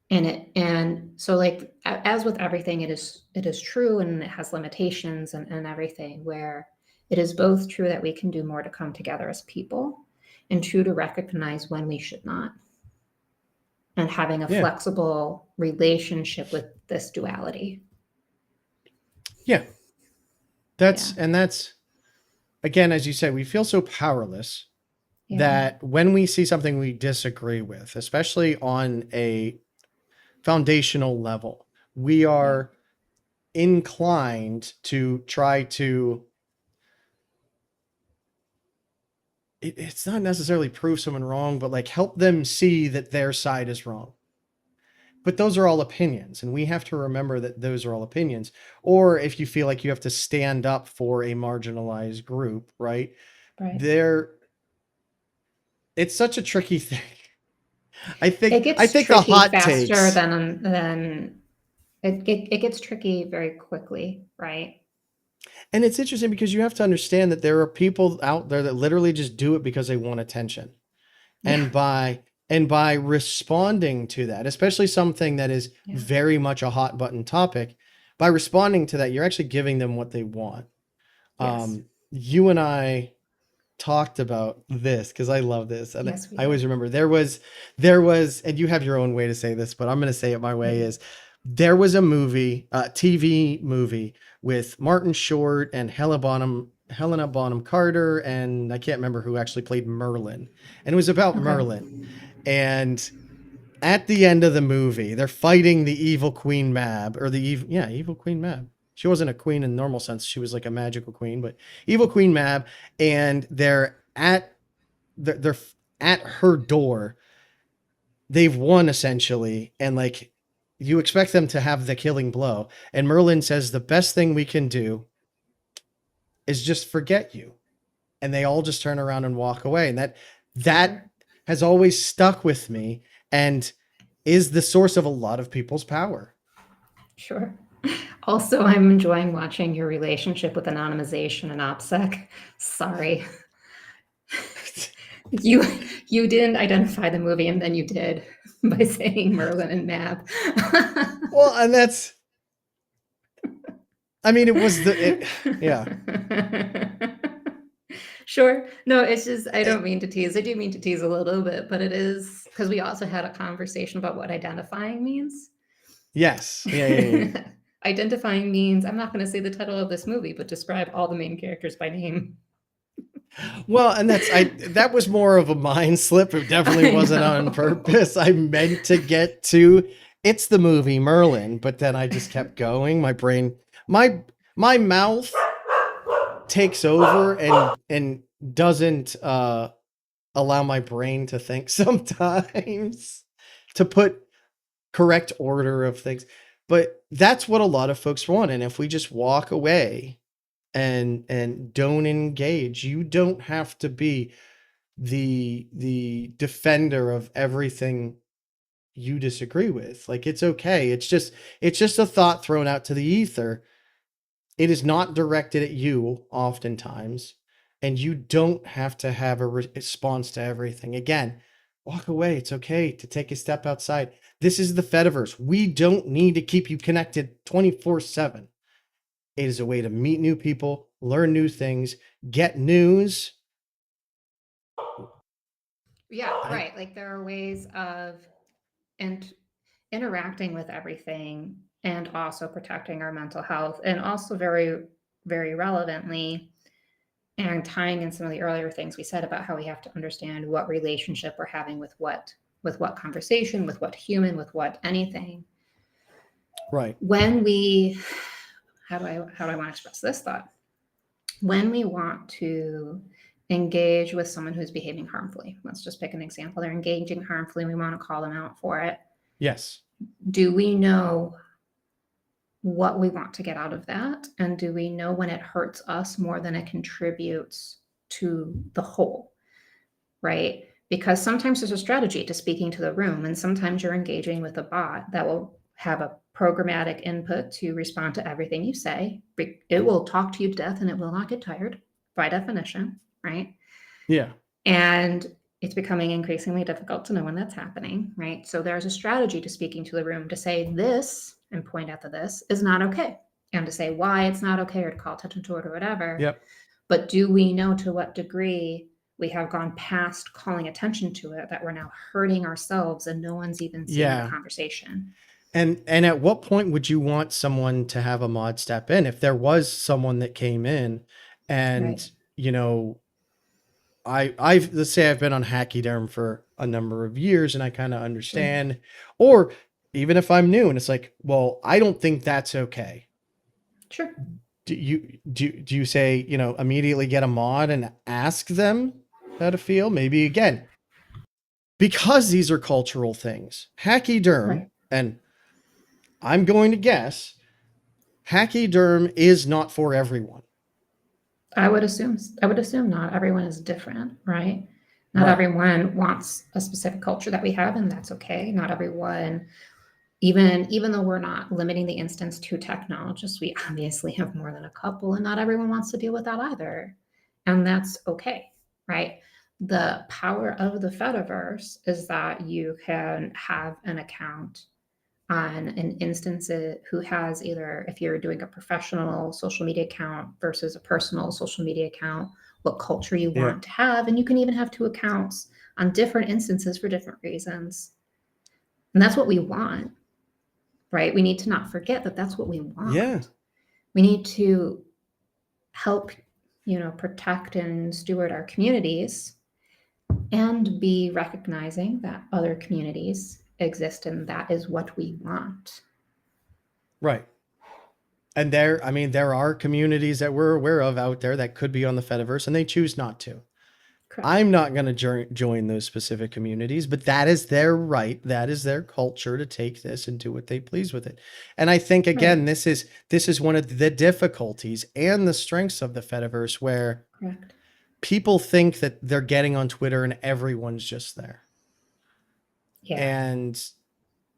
And so like as with everything, it is true and it has limitations and everything, where it is both true that we can do more to come together as people and true to recognize when we should not, and having a Yeah. flexible relationship with this duality. Yeah. Yeah. That's again, as you said, we feel so powerless Yeah. that when we see something we disagree with, especially on a foundational level, we Yeah. are inclined to try to, it's not necessarily prove someone wrong, but like help them see that their side is wrong. But those are all opinions, and we have to remember that those are all opinions. Or if you feel like you have to stand up for a marginalized group, right? Right. There, it's such a tricky thing. It I gets think the tricky hot faster takes, than it gets tricky very quickly, right? and it's interesting because you have to understand that there are people out there that literally just do it because they want attention. Yeah. And by responding to that, especially something that is Yeah. very much a hot button topic, by responding to that, you're actually giving them what they want. Yes. You and I talked about this because I love this, and Yes, we I always did. remember there was, and you have your own way to say this, but I'm going to say it my way. Right. Is there was a movie, TV movie with Martin Short and Helena Bonham Carter, and I can't remember who actually played Merlin, and it was about Okay. Merlin. And at the end of the movie, they're fighting the evil Queen Mab, or the evil Queen Mab. She wasn't a queen in the normal sense; she was like a magical queen, but evil Queen Mab, and they're at her door. They've won essentially, and like you expect them to have the killing blow, and Merlin says the best thing we can do is just forget you, and they all just turn around and walk away, and that Sure. has always stuck with me and is the source of a lot of people's power. Sure. Also, I'm enjoying watching your relationship with anonymization and OPSEC. Sorry. You you didn't identify the movie and then you did by saying Merlin and Mab. Well, and that's, I mean, it was yeah. Sure. No, it's just, I don't mean to tease. I do mean to tease a little bit, but it is because we also had a conversation about what identifying means. Yes. Yeah. Identifying means I'm not going to say the title of this movie, but describe all the main characters by name. Well, and that was more of a mind slip. It definitely I wasn't on know. purpose. I meant to get to it's the movie Merlin, but then I just kept going. My brain, my mouth takes over and doesn't allow my brain to think sometimes to put correct order of things. But that's what a lot of folks want. And if we just walk away and don't engage, you don't have to be the defender of everything you disagree with. Like, it's okay. It's just a thought thrown out to the ether. It is not directed at you oftentimes, and you don't have to have a response to everything. Again, walk away. It's okay to take a step outside. This is the Fediverse. We don't need to keep you connected 24/7. It is a way to meet new people, learn new things, get news. Yeah, I, right. Like there are ways of and interacting with everything and also protecting our mental health and also very, very relevantly and tying in some of the earlier things we said about how we have to understand what relationship we're having with what conversation, with what human, with what anything. right. When we how do I want to express this thought? When we want to engage with someone who's behaving harmfully, let's just pick an example. They're engaging harmfully, we want to call them out for it. Yes. Do we know what we want to get out of that? And do we know when it hurts us more than it contributes to the whole? Right? Because sometimes there's a strategy to speaking to the room, and sometimes you're engaging with a bot that will have a programmatic input to respond to everything you say. It will talk to you to death and it will not get tired by definition, right? Yeah. And it's becoming increasingly difficult to know when that's happening, right? So there's a strategy to speaking to the room to say this and point out that this is not okay, and to say why it's not okay or to call attention to it or whatever. Yep. But do we know to what degree we have gone past calling attention to it that we're now hurting ourselves and no one's even seeing the Yeah. conversation? And at what point would you want someone to have a mod step in? If there was someone that came in Right. and, you know, I've let's say I've been on Hacky for a number of years and I kind of Sure. understand, or even if I'm new and it's like, well, I don't think that's okay. Sure. Do you say, immediately get a mod and ask them how to feel? Maybe again, because these are cultural things. Right. And I'm going to guess Hacky is not for everyone. I would assume not everyone is different, right? Not Right. everyone wants a specific culture that we have, and that's okay. Not everyone, even though we're not limiting the instance to technologists, we obviously have more than a couple, and not everyone wants to deal with that either. And that's okay, right? The power of the Fediverse is that you can have an account on an instance who has either, if you're doing a professional social media account versus a personal social media account, what culture you Yeah. want to have. And you can even have two accounts on different instances for different reasons. And that's what we want, right? We need to not forget that that's what we Yeah. want. We need to help, protect and steward our communities and be recognizing that other communities exist and that is what we want. Right. And there are communities that we're aware of out there that could be on the Fediverse and they choose not to. Correct. I'm not going to join those specific communities, but that is their right. That is their culture to take this and do what they please with it. And I think Right. again, this is one of the difficulties and the strengths of the Fediverse, where Correct. people think that they're getting on Twitter and everyone's just there. Yeah. And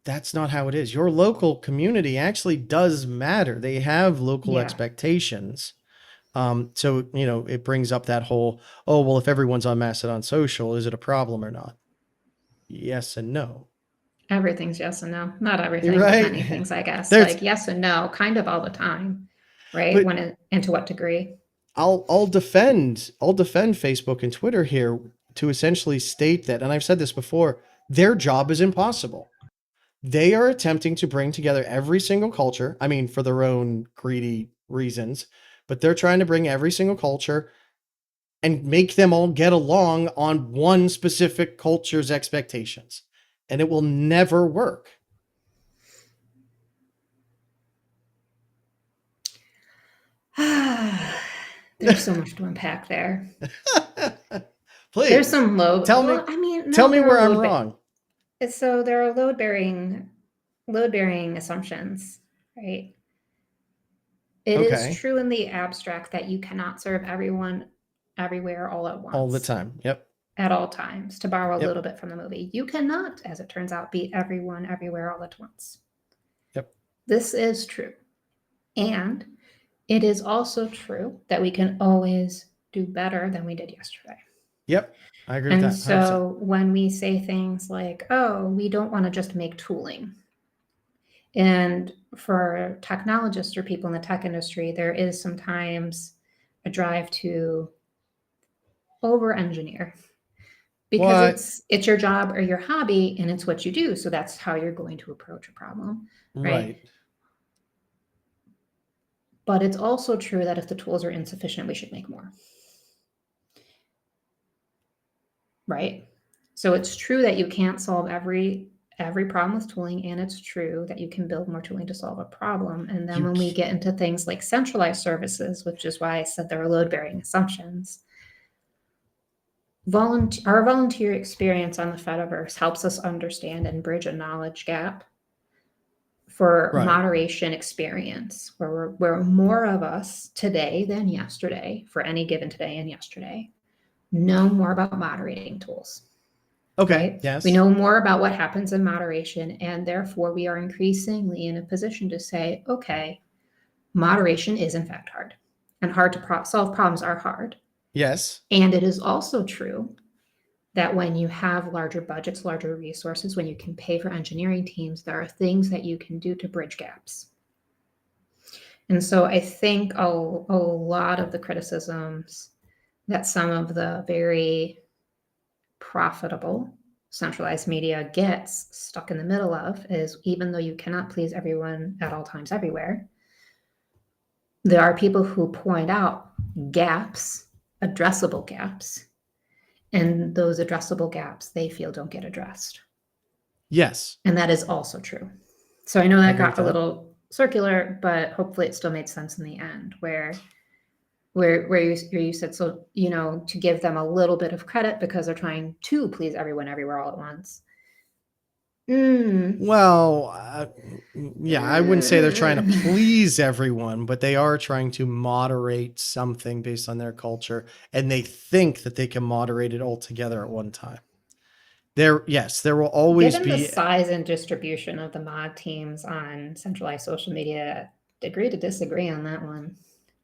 that's not how it is. Your local community actually does matter. They have local Yeah. expectations. So, it brings up that whole, oh, well, if everyone's on Mastodon social, is it a problem or not? Yes and no. Everything's yes and no. Not everything, but many Right? things, I guess. There's, Like yes and no, kind of all the time, right? but And to what degree? I'll defend Facebook and Twitter here to essentially state that, and I've said this before, their job is impossible. They are attempting to bring together every single culture. I mean, for their own greedy reasons, but they're trying to bring every single culture and make them all get along on one specific culture's expectations. And it will never work. There's so much to unpack there. Please There's some load. tell me Well, I mean, tell no, me there where are I'm load. wrong. So there are load-bearing assumptions, right? It is Okay. true in the abstract that you cannot serve everyone everywhere all at once. All the time. Yep. At all times, to borrow a Yep. little bit from the movie. You cannot, as it turns out, be everyone everywhere all at once. Yep. This is true. And it is also true that we can always do better than we did yesterday. Yep. I agree with And that. 100%. so when we say things like, oh, we don't want to just make tooling. And for technologists or people in the tech industry, there is sometimes a drive to over-engineer because What? it's your job or your hobby and it's what you do. So that's how you're going to approach a problem, right? But it's also true that if the tools are insufficient, we should make more. Right? So it's true that you can't solve every problem with tooling, and it's true that you can build more tooling to solve a problem. And then when we get into things like centralized services, which is why I said there are load-bearing assumptions, our volunteer experience on the Fediverse helps us understand and bridge a knowledge gap for moderation experience, where we're more of us today than yesterday, for any given today and yesterday, know more about moderating tools. Okay. Right? Yes. We know more about what happens in moderation, and therefore we are increasingly in a position to say, okay, moderation is in fact hard, and hard to solve problems are hard. Yes. And it is also true that when you have larger budgets, larger resources, when you can pay for engineering teams, there are things that you can do to bridge gaps. And so I think a lot of the criticisms that some of the very profitable centralized media gets stuck in the middle of is, even though you cannot please everyone at all times everywhere, there are people who point out gaps, addressable gaps, and those addressable gaps they feel don't get addressed. Yes. And that is also true. So I know that got a little circular, but hopefully it still made sense in the end, where you said, so, to give them a little bit of credit because they're trying to please everyone everywhere all at once. Well, yeah, I wouldn't say they're trying to please everyone, but they are trying to moderate something based on their culture, and they think that they can moderate it all together at one time. There will always Given be the size and distribution of the mod teams on centralized social media, agree to disagree on that one.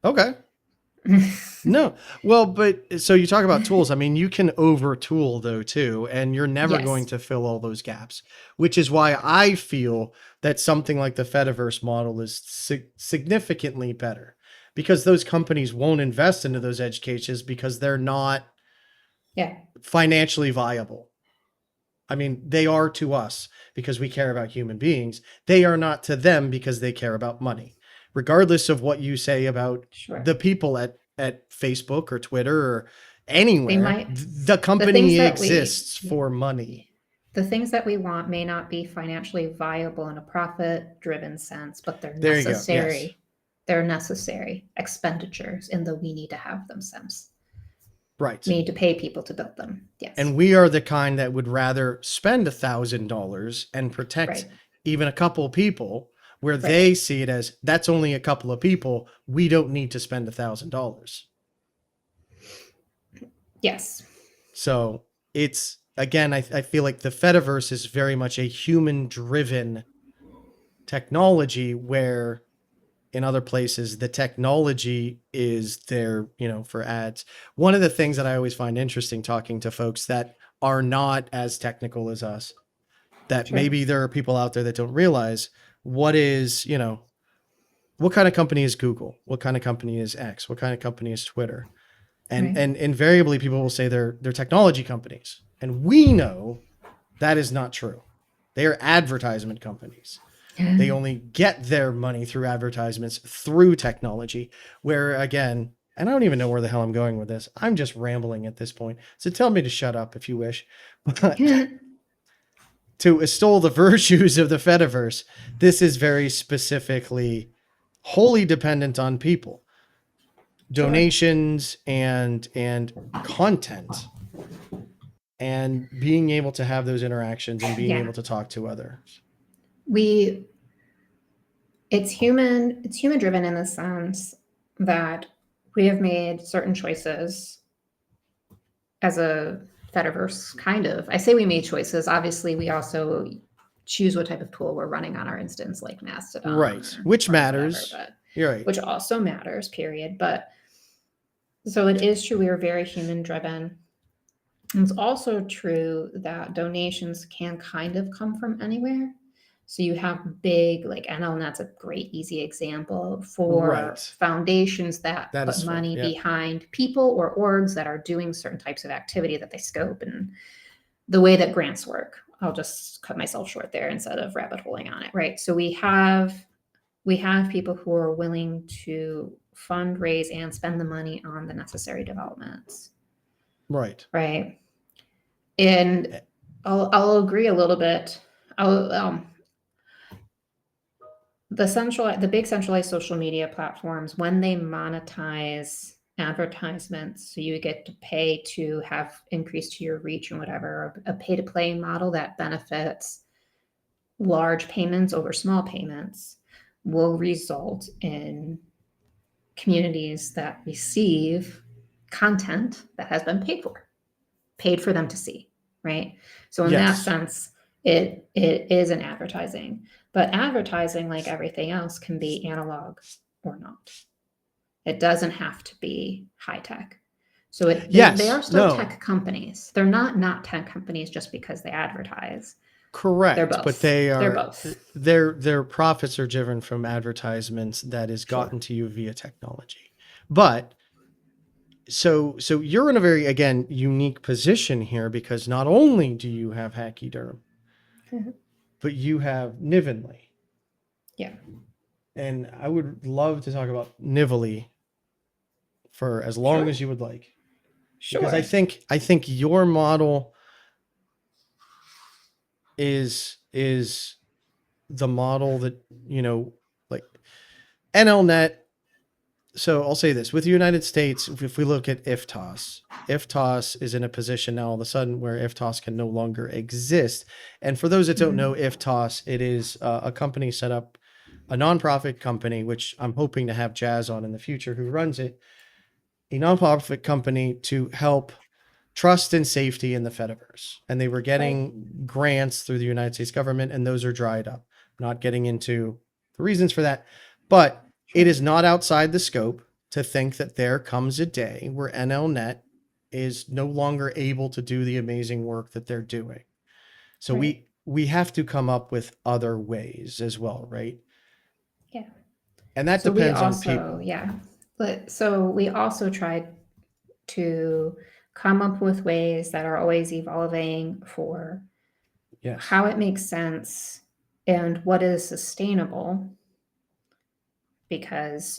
Okay. No. Well, but so you talk about tools. I mean, you can over tool though too, and you're never going to fill all those gaps, which is why I feel that something like the Fediverse model is significantly better, because those companies won't invest into those edge cases because they're not financially viable. I mean, they are to us because we care about human beings. They are not to them because they care about money. Regardless of what you say about the people at Facebook or Twitter or anywhere, the company exists for money. The things that we want may not be financially viable in a profit-driven sense, but they're necessary. Yes. They're necessary expenditures in the we need to have them sense. Right. We need to pay people to build them. Yes. And we are the kind that would rather spend $1,000 and protect even a couple of people, where they see it as, that's only a couple of people, we don't need to spend $1,000. Yes. So it's, again, I feel like the Fediverse is very much a human driven technology, where in other places the technology is there, for ads. One of the things that I always find interesting talking to folks that are not as technical as us, that Sure. maybe there are people out there that don't realize what is, what kind of company is Google? What kind of company is X? What kind of company is Twitter? And Right. and invariably people will say they're technology companies. And we know that is not true. They are advertisement companies. They only get their money through advertisements, through technology, where, again, and I don't even know where the hell I'm going with this. I'm just rambling at this point. So tell me to shut up if you wish. But to extol the virtues of the Fediverse, this is very specifically wholly dependent on people, Sure. donations, and content, and being able to have those interactions and being Yeah. able to talk to others. We it's human driven in the sense that we have made certain choices as a Fediverse, kind of. I say we made choices. Obviously, we also choose what type of tool we're running on our instance, like Mastodon Right. Which or whatever, matters. but You're right. which also matters, period. But so it is true we are very human driven. It's also true that donations can kind of come from anywhere. So you have big, like NLNet's a great, easy example for Right. foundations that That put is fair. money Yeah. behind people or orgs that are doing certain types of activity that they scope, and the way that grants work. I'll just cut myself short there instead of rabbit holing on it, right? So we have people who are willing to fundraise and spend the money on the necessary developments, Right. right? And I'll agree a little bit. I'll, the big centralized social media platforms, when they monetize advertisements, so you get to pay to have increase to your reach and whatever, a pay to play model that benefits large payments over small payments, will result in communities that receive content that has been paid for them to see, right? So in that Yes. sense, it is an advertising, but advertising, like everything else, can be analog or not. It doesn't have to be high tech. So they are Yes. still No. tech companies. They're not tech companies just because they advertise. They're Correct. But both. they They're are, both. their profits are driven from advertisements that is Sure. gotten to you via technology. But so you're in a very, again, unique position here, because not only do you have Hacky Durham, Mhm. but you have Nivenly. Yeah. And I would love to talk about nivenly for as long Sure. as you would like, because I Sure. think I think your model is the model that, like NLNet. So I'll say this: with the United States, if we look at IFTOS is in a position now all of a sudden where IFTOS can no longer exist. And for those that don't know Mhm. IFTOS, it is a company set up, a nonprofit company, which I'm hoping to have Jazz on in the future, who runs it, a nonprofit company to help trust and safety in the Fediverse. And they were Right. getting grants through the United States government, and those are dried up. I'm not getting into the reasons for that, but it Sure. is not outside the scope to think that there comes a day where NLNet is no longer able to do the amazing work that they're doing. So Right. we have to come up with other ways as well, right? Yeah. And that So we depends on also, people. yeah. But so we also tried to come up with ways that are always evolving for Yes. how it makes sense and what is sustainable, because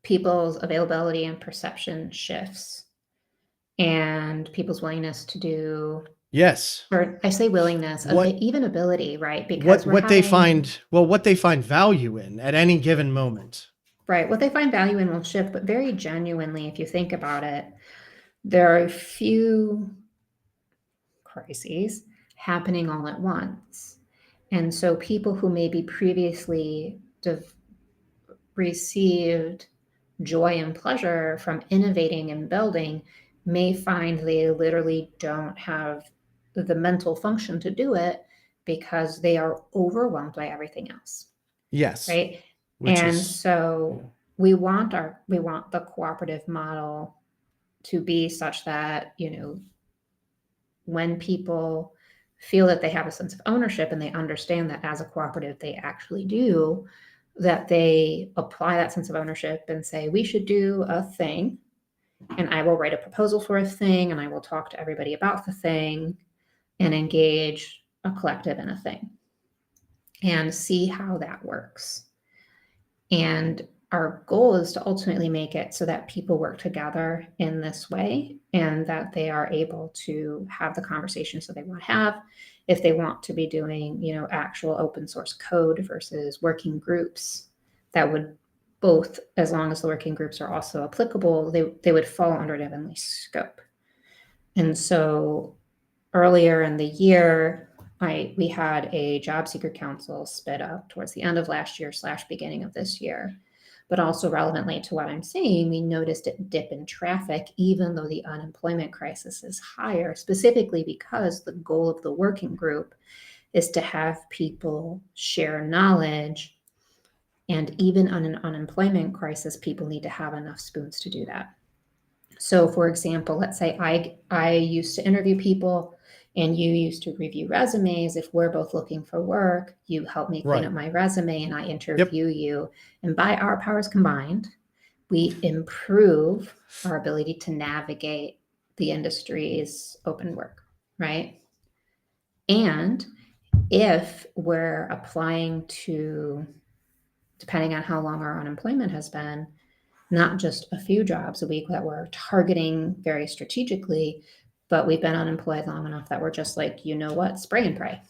people's availability and perception shifts, and people's willingness to do, Yes. or I say willingness, What even ability, right? Because what we're what they having, find, well, what they find value in at any given moment. right, what they find value in will shift, but very genuinely, if you think about it, there are a few crises happening all at once. And so people who maybe previously received joy and pleasure from innovating and building may find they literally don't have the mental function to do it because they are overwhelmed by everything else, Yes. right? Which And is, so we want the cooperative model to be such that, when people feel that they have a sense of ownership and they understand that as a cooperative they actually do, that they apply that sense of ownership and say, we should do a thing, and I will write a proposal for a thing, and I will talk to everybody about the thing and engage a collective in a thing and see how that works. And our goal is to ultimately make it so that people work together in this way and that they are able to have the conversations that they want to have. If they want to be doing, actual open source code versus working groups, that would both, as long as the working groups are also applicable, they would fall under nivenly scope. And so earlier in the year, we had a job seeker council spit up towards the end of last year / beginning of this year. But also relevantly to what I'm saying, we noticed a dip in traffic, even though the unemployment crisis is higher, specifically because the goal of the working group is to have people share knowledge. And even on an unemployment crisis, people need to have enough spoons to do that. So, for example, let's say I used to interview people and you used to review resumes. If we're both looking for work, you help me clean right. up my resume and I Yep. interview you. And by our powers combined, we improve our ability to navigate the industry's open work, right? And if we're applying to, depending on how long our unemployment has been, not just a few jobs a week that we're targeting very strategically, but we've been unemployed long enough that we're just like, spray and pray.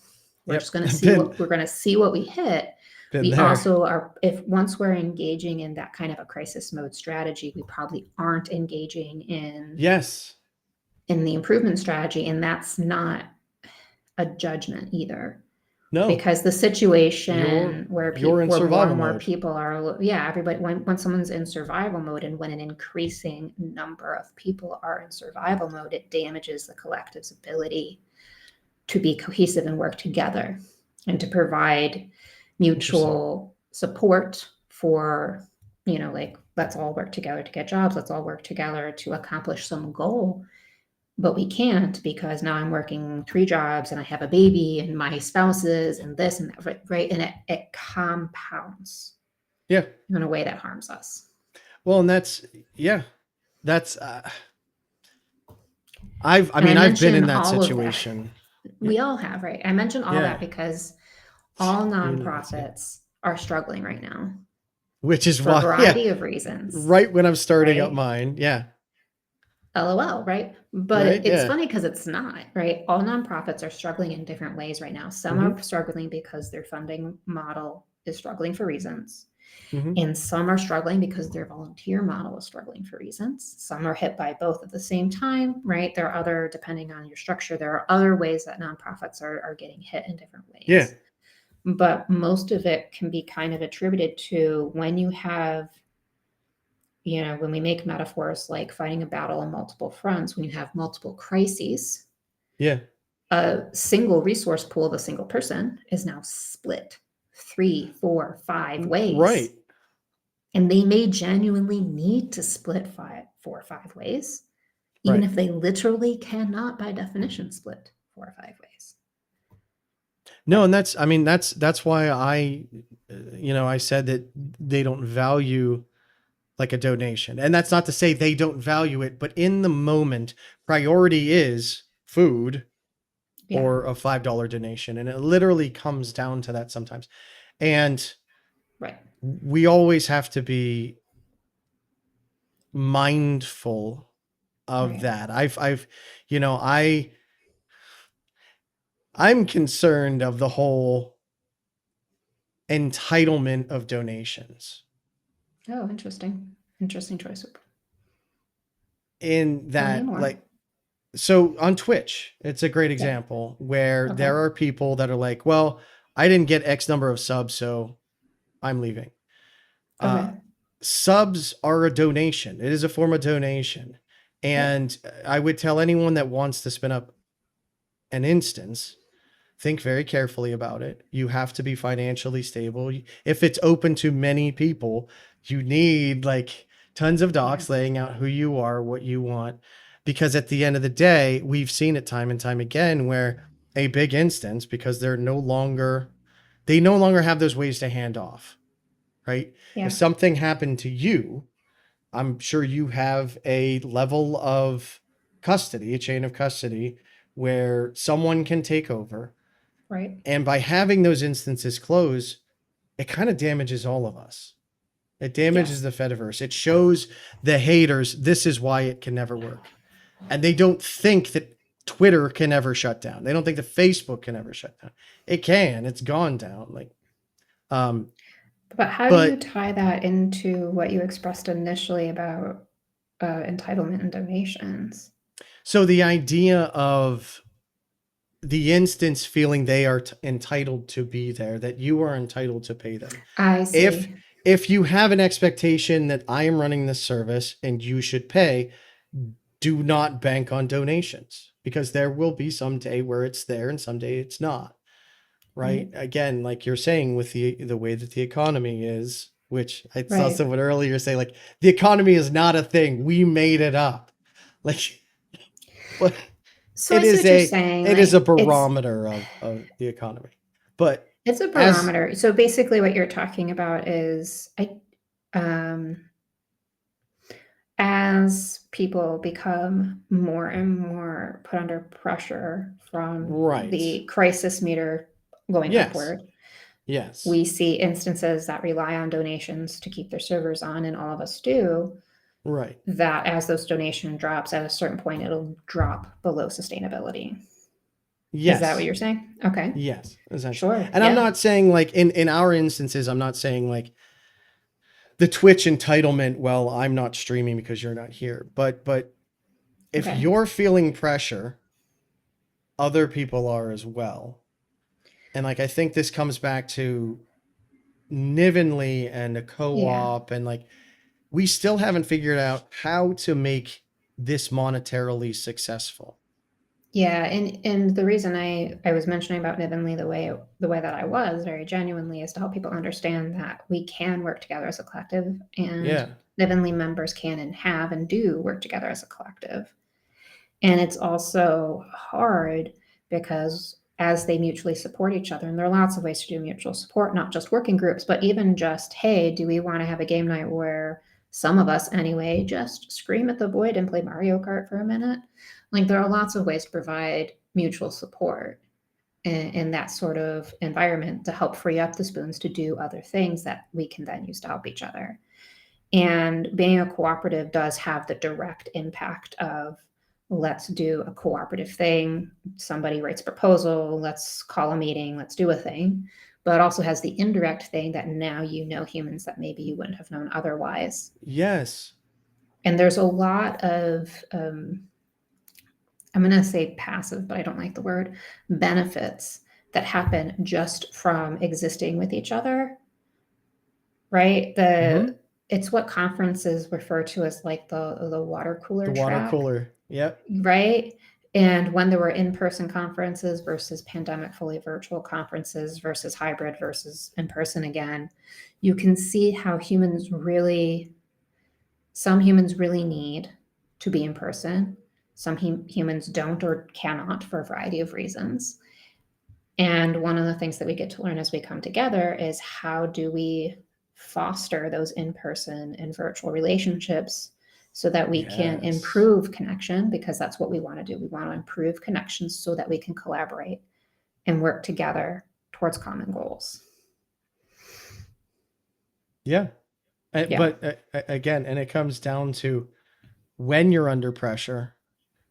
We're just Yep. going to see Been, what we're going to see what we hit. been We there. also are, if once we're engaging in that kind of a crisis mode strategy, we probably aren't engaging Yes. in the improvement strategy, and that's not a judgment either, No. because the You're situation where you're in where more survival and more mode. people are, yeah, everybody, when someone's in survival mode and when an increasing number of people are in survival mode, it damages the collective's ability to be cohesive and work together and to provide Interesting. mutual support for, like, let's all work together to get jobs, let's all work together to accomplish some goal. But we can't because now I'm working 3 jobs and I have a baby and my spouses and this and that, right? And it compounds Yeah. in a way that harms us. Well, and that's, yeah. That's I And I mean, I've been in mention that all of that. situation. Yeah. We all have, right? I mention all Yeah. that because all You and me too. nonprofits are struggling right now Which is for a why, yeah, variety of reasons, right when I'm starting up right? mine. Yeah. LOL, right? But Right. it's Yeah. funny because it's not, right? All nonprofits are struggling in different ways right now. Some Mm-hmm. are struggling because their funding model is struggling for reasons. Mm-hmm. And some are struggling because their volunteer model is struggling for reasons. Some are hit by both at the same time, right? There are other, depending on your structure, there are other ways that nonprofits are getting hit in different Yeah. ways. But most of it can be kind of attributed to when you have, when we make metaphors like fighting a battle on multiple fronts, when you have multiple crises, Yeah. a single resource pool of a single person is now split 3, 4, 5 ways. Right. And they may genuinely need to split 4 or 5 ways, even Right. if they literally cannot, by definition, split 4 or 5 ways. No, and that's, I mean, that's why I said that they don't value like a donation. And that's not to say they don't value it, but in the moment, priority is food Yeah, or a $5 donation. And it literally comes down to that sometimes. And right. we always have to be mindful of Right. that. You know, I'm concerned of the whole entitlement of donations Oh, interesting. Interesting choice. in Tell me that, more. like, so on Twitch, it's a great Yeah. example where Okay. there are people that are like, well, I didn't get X number of subs, so I'm leaving. Okay. Uh, Subs are a donation. It is a form of donation. Yep. And I would tell anyone that wants to spin up an instance, think very carefully about it. You have to be financially stable. If it's open to many people, you need like tons of Yeah. docs laying out who you are, what you want. Because at the end of the day, we've seen it time and time again where a big instance, because they no longer have those ways to hand off, right? If Yeah. something happened to you, I'm sure you have a level of custody, a chain of custody where someone can take over. Right. And by having those instances close, it kind of damages all of us. It damages Yes. the Fediverse. It shows the haters this is why it can never work. And they don't think that Twitter can ever shut down. They don't think that Facebook can ever shut down. It can. It's gone down. Um, But how do you but tie that into what you expressed initially about entitlement and donations? so the idea of the instance feeling they are entitled to be there, that you are entitled to pay them. I If see. if you have an expectation that I am running this service and you should pay, do not bank on donations because there will be some day where it's there and someday it's not. Right? Right. Again, like you're saying with the way that the economy is, which I saw Right. someone earlier say like the economy is not a thing. We made it up. Like what So it I see is what you're a saying. it is a Like barometer of the economy. But it's a as barometer. So basically what you're talking about is um as people become more and more put under pressure from right. the crisis meter going Yes. upward, Yes. we see instances that rely on donations to keep their servers on, and all of us do, Right. that as those donation drops at a certain point, it'll drop below sustainability. Is that what Yes. you're saying? Okay. Yes, essentially. Sure. And I'm Yeah. not saying like in our instances, I'm not saying like the Twitch entitlement, well, I'm not streaming because you're not here. But if Okay. you're feeling pressure, other people are as well. And like I think this comes back to nivenly and a Yeah. co-op and like we still haven't figured out how to make this monetarily successful. Yeah, and the reason I was mentioning about nivenly the way that I was very genuinely is to help people understand that we can work together as a collective, and Yeah. nivenly members can and have and do work together as a collective. And it's also hard because as they mutually support each other, and there are lots of ways to do mutual support, not just working groups, but even just, hey, do we want to have a game night where some of us anyway just scream at the void and play Mario Kart for a minute? Like there are lots of ways to provide mutual support in that sort of environment to help free up the spoons to do other things that we can then use to help each other. And being a cooperative does have the direct impact of let's do a cooperative thing. Somebody writes a proposal, let's call a meeting, let's do a thing. But it also has the indirect thing that now you know humans that maybe you wouldn't have known otherwise. Yes. And there's a lot of, I'm going to say passive, but I don't like the word, benefits that happen just from existing with each other, right? Mm-hmm. It's what conferences refer to as like the water The cooler water trap, cooler. Yep. right? And when there were in-person conferences versus pandemic fully virtual conferences versus hybrid versus in person again, you can see how some humans really need to be in person. Some humans don't or cannot for a variety of reasons. And one of the things that we get to learn as we come together is how do we foster those in person and virtual relationships so that we can Yes. improve connection, because that's what we want to do. We want to improve connections so that we can collaborate and work together towards common goals. Yeah. Yeah. But again, and it comes down to when you're under pressure,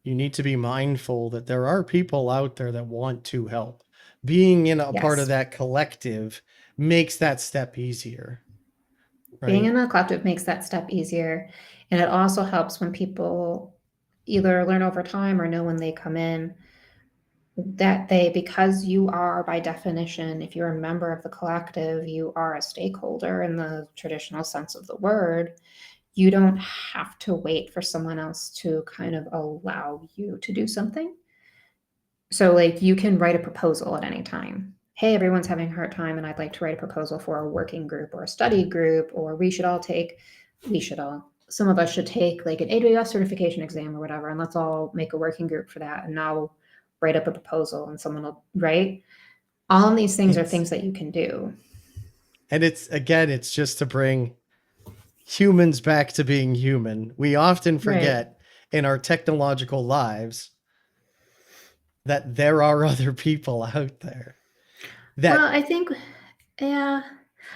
you need to be mindful that there are people out there that want to help. Being in a part of Yes. that collective makes that step easier, Being right? in a collective makes that step easier. And it also helps when people either learn over time or know when they come in that because you are by definition, if you're a member of the collective, you are a stakeholder in the traditional sense of the word, you don't have to wait for someone else to kind of allow you to do something. So, like, you can write a proposal at any time. Hey, everyone's having a hard time, and I'd like to write a proposal for a working group or a study group, or some of us should take like an AWS certification exam or whatever, and let's all make a working group for that. And now write up a proposal, and someone will write. All of these things are It's things that you can do. and it's again, it's just to bring humans back to being human. We often Right. forget in our technological lives that there are other people out there. Well, That I think, yeah,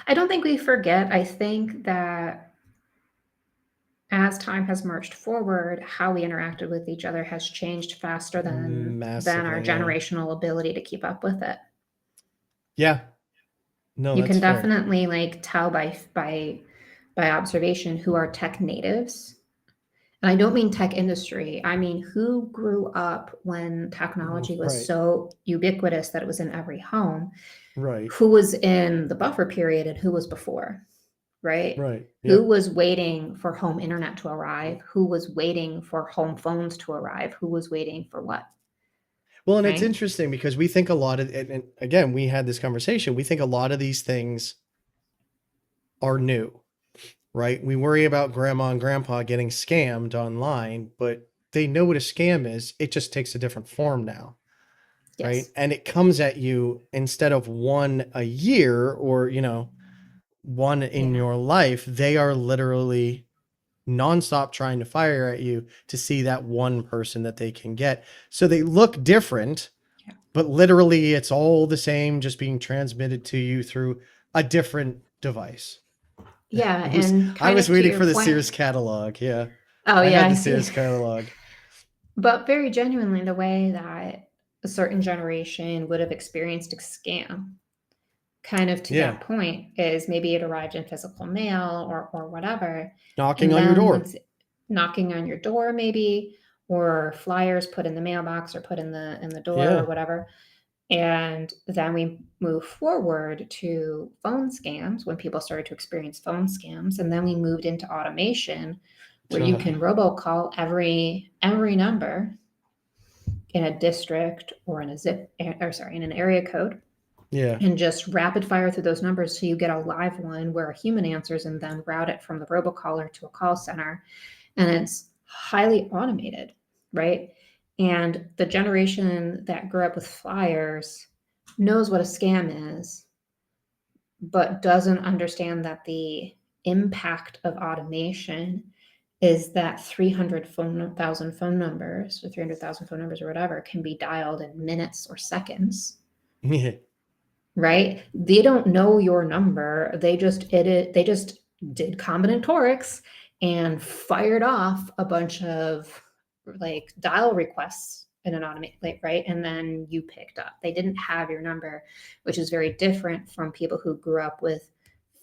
I don't think we forget. I think that as time has marched forward, how we interacted with each other has changed faster than our massively, yeah. generational ability to keep up with it. Yeah. No, You that's can fair. definitely like tell by observation who are tech natives. And I don't mean tech industry. I mean who grew up when technology was Right. so ubiquitous that it was in every home, Right. who was in the buffer period and who was before, right? Right. Who Yep. was waiting for home internet to arrive? Who was waiting for home phones to arrive? Who was waiting for what, Well, and it's right? interesting because we think a lot of, and again, we had this conversation. We think a lot of these things are new, right? We worry about grandma and grandpa getting scammed online, but they know what a scam is. It just takes a different form now, right? Yes. And it comes at you instead of one a year or, one in Yeah. your life. They are literally nonstop trying to fire at you to see that one person that they can get. So they look different, Yeah. but literally it's all the same, just being transmitted to you through a different device. Yeah. I was And I kind was of to waiting your for the point. Sears catalog. Yeah. Oh, I yeah, had I the see. Sears catalog. But very genuinely, the way that a certain generation would have experienced a scam, kind of to Yeah. that point, is maybe it arrived in physical mail or whatever. Knocking And on your then door. once knocking on your door, maybe, or flyers put in the mailbox or put in the door or Yeah. whatever. And then we move forward to phone scams when people started to experience phone scams. And then we moved into automation where you Uh, can robocall every number in a district or in a in an area code, yeah. and just rapid fire through those numbers so you get a live one where a human answers and then route it from the robocaller to a call center. And it's highly automated, right? And the generation that grew up with flyers knows what a scam is, but doesn't understand that the impact of automation is that 300,000 phone numbers or 300,000 phone numbers or whatever can be dialed in minutes or seconds, Yeah. right? They don't know your number. They just did combinatorics and fired off a bunch of like dial requests in an automate, like, right? And then you picked up. They didn't have your number, which is very different from people who grew up with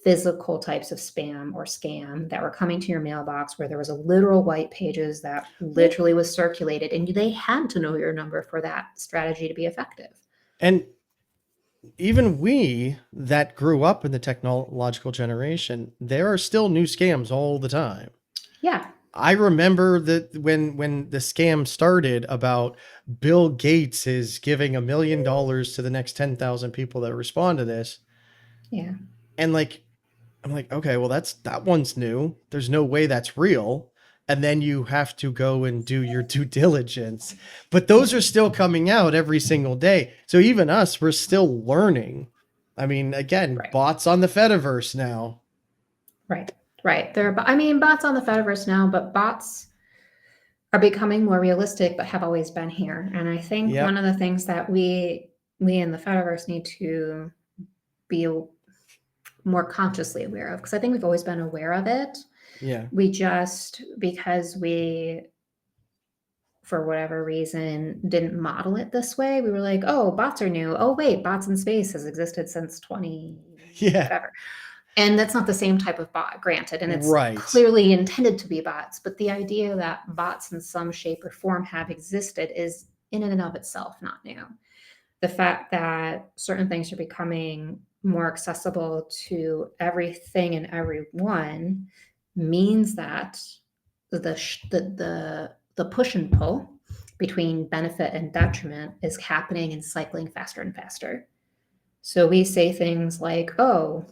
physical types of spam or scam that were coming to your mailbox where there was a literal white pages that Well, literally was circulated and they had to know your number for that strategy to be effective. and even we that grew up in the technological generation, there are still new scams all the time. Yeah. I remember that when the scam started about Bill Gates is giving $1 million to the next 10,000 people that respond to this, Yeah. and like I'm like, okay, well that one's new. There's no way that's real. And then you have to go and do your due diligence. But those are still coming out every single day. So even us, we're still learning. I mean, again, Right. bots on the Fediverse now. Right. Right. I mean, bots on the Fediverse now, but bots are becoming more realistic, but have always been here. And I think one Yep. of the things that we in the Fediverse need to be more consciously aware of, because I think we've always been aware of it. Yeah. We just, because we, for whatever reason, didn't model it this way, we were like, oh, bots are new. Oh, wait, bots in space has existed since 20, Yeah. whatever. And that's not the same type of bot, granted, and it's Right. clearly intended to be bots. But the idea that bots in some shape or form have existed is in and of itself not new. The fact that certain things are becoming more accessible to everything and everyone means that the push and pull between benefit and detriment is happening and cycling faster and faster. So we say things like, oh,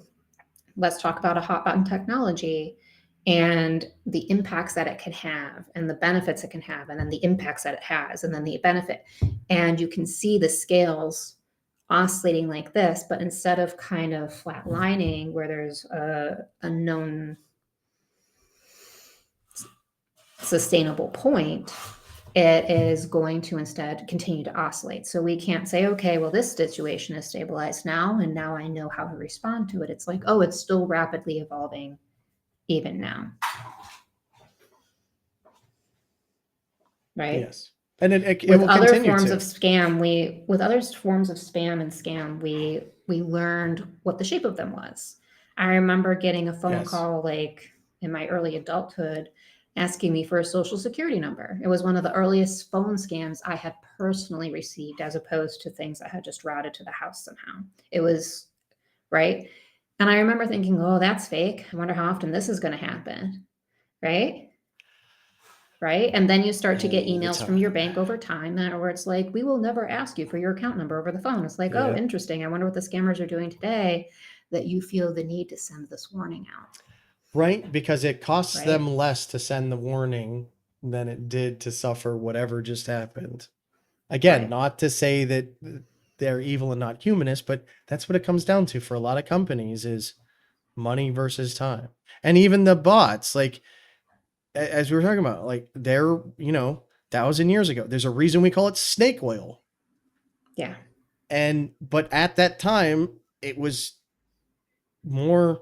let's talk about a hot button technology and the impacts that it can have and the benefits it can have and then the impacts that it has and then the benefit. And you can see the scales oscillating like this, but instead of kind of flatlining where there's a known sustainable point, it is going to instead continue to oscillate. So we can't say, okay, well, this situation is stabilized now, and now I know how to respond to it. It's like, oh, it's still rapidly evolving even now. Right? Yes. And it With will other continue forms to. of scam, with other forms of spam and scam, we learned what the shape of them was. I remember getting a phone Yes. call like in my early adulthood asking me for a social security number. It was one of the earliest phone scams I had personally received, as opposed to things that had just routed to the house somehow. It was right. And I remember thinking, oh, that's fake. I wonder how often this is going to happen. Right. Right. And then you start to get All the emails from your time. bank over time where it's like, we will never ask you for your account number over the phone. It's like, oh, Yeah. interesting. I wonder what the scammers are doing today that you feel the need to send this warning out. Right? Because it costs Right. them less to send the warning than it did to suffer whatever just happened. Again, Right. not to say that they're evil and not humanist, but that's what it comes down to for a lot of companies is money versus time. And even the bots, like as we were talking about, like they're, 1,000 years ago. There's a reason we call it snake oil. Yeah. But at that time, it was more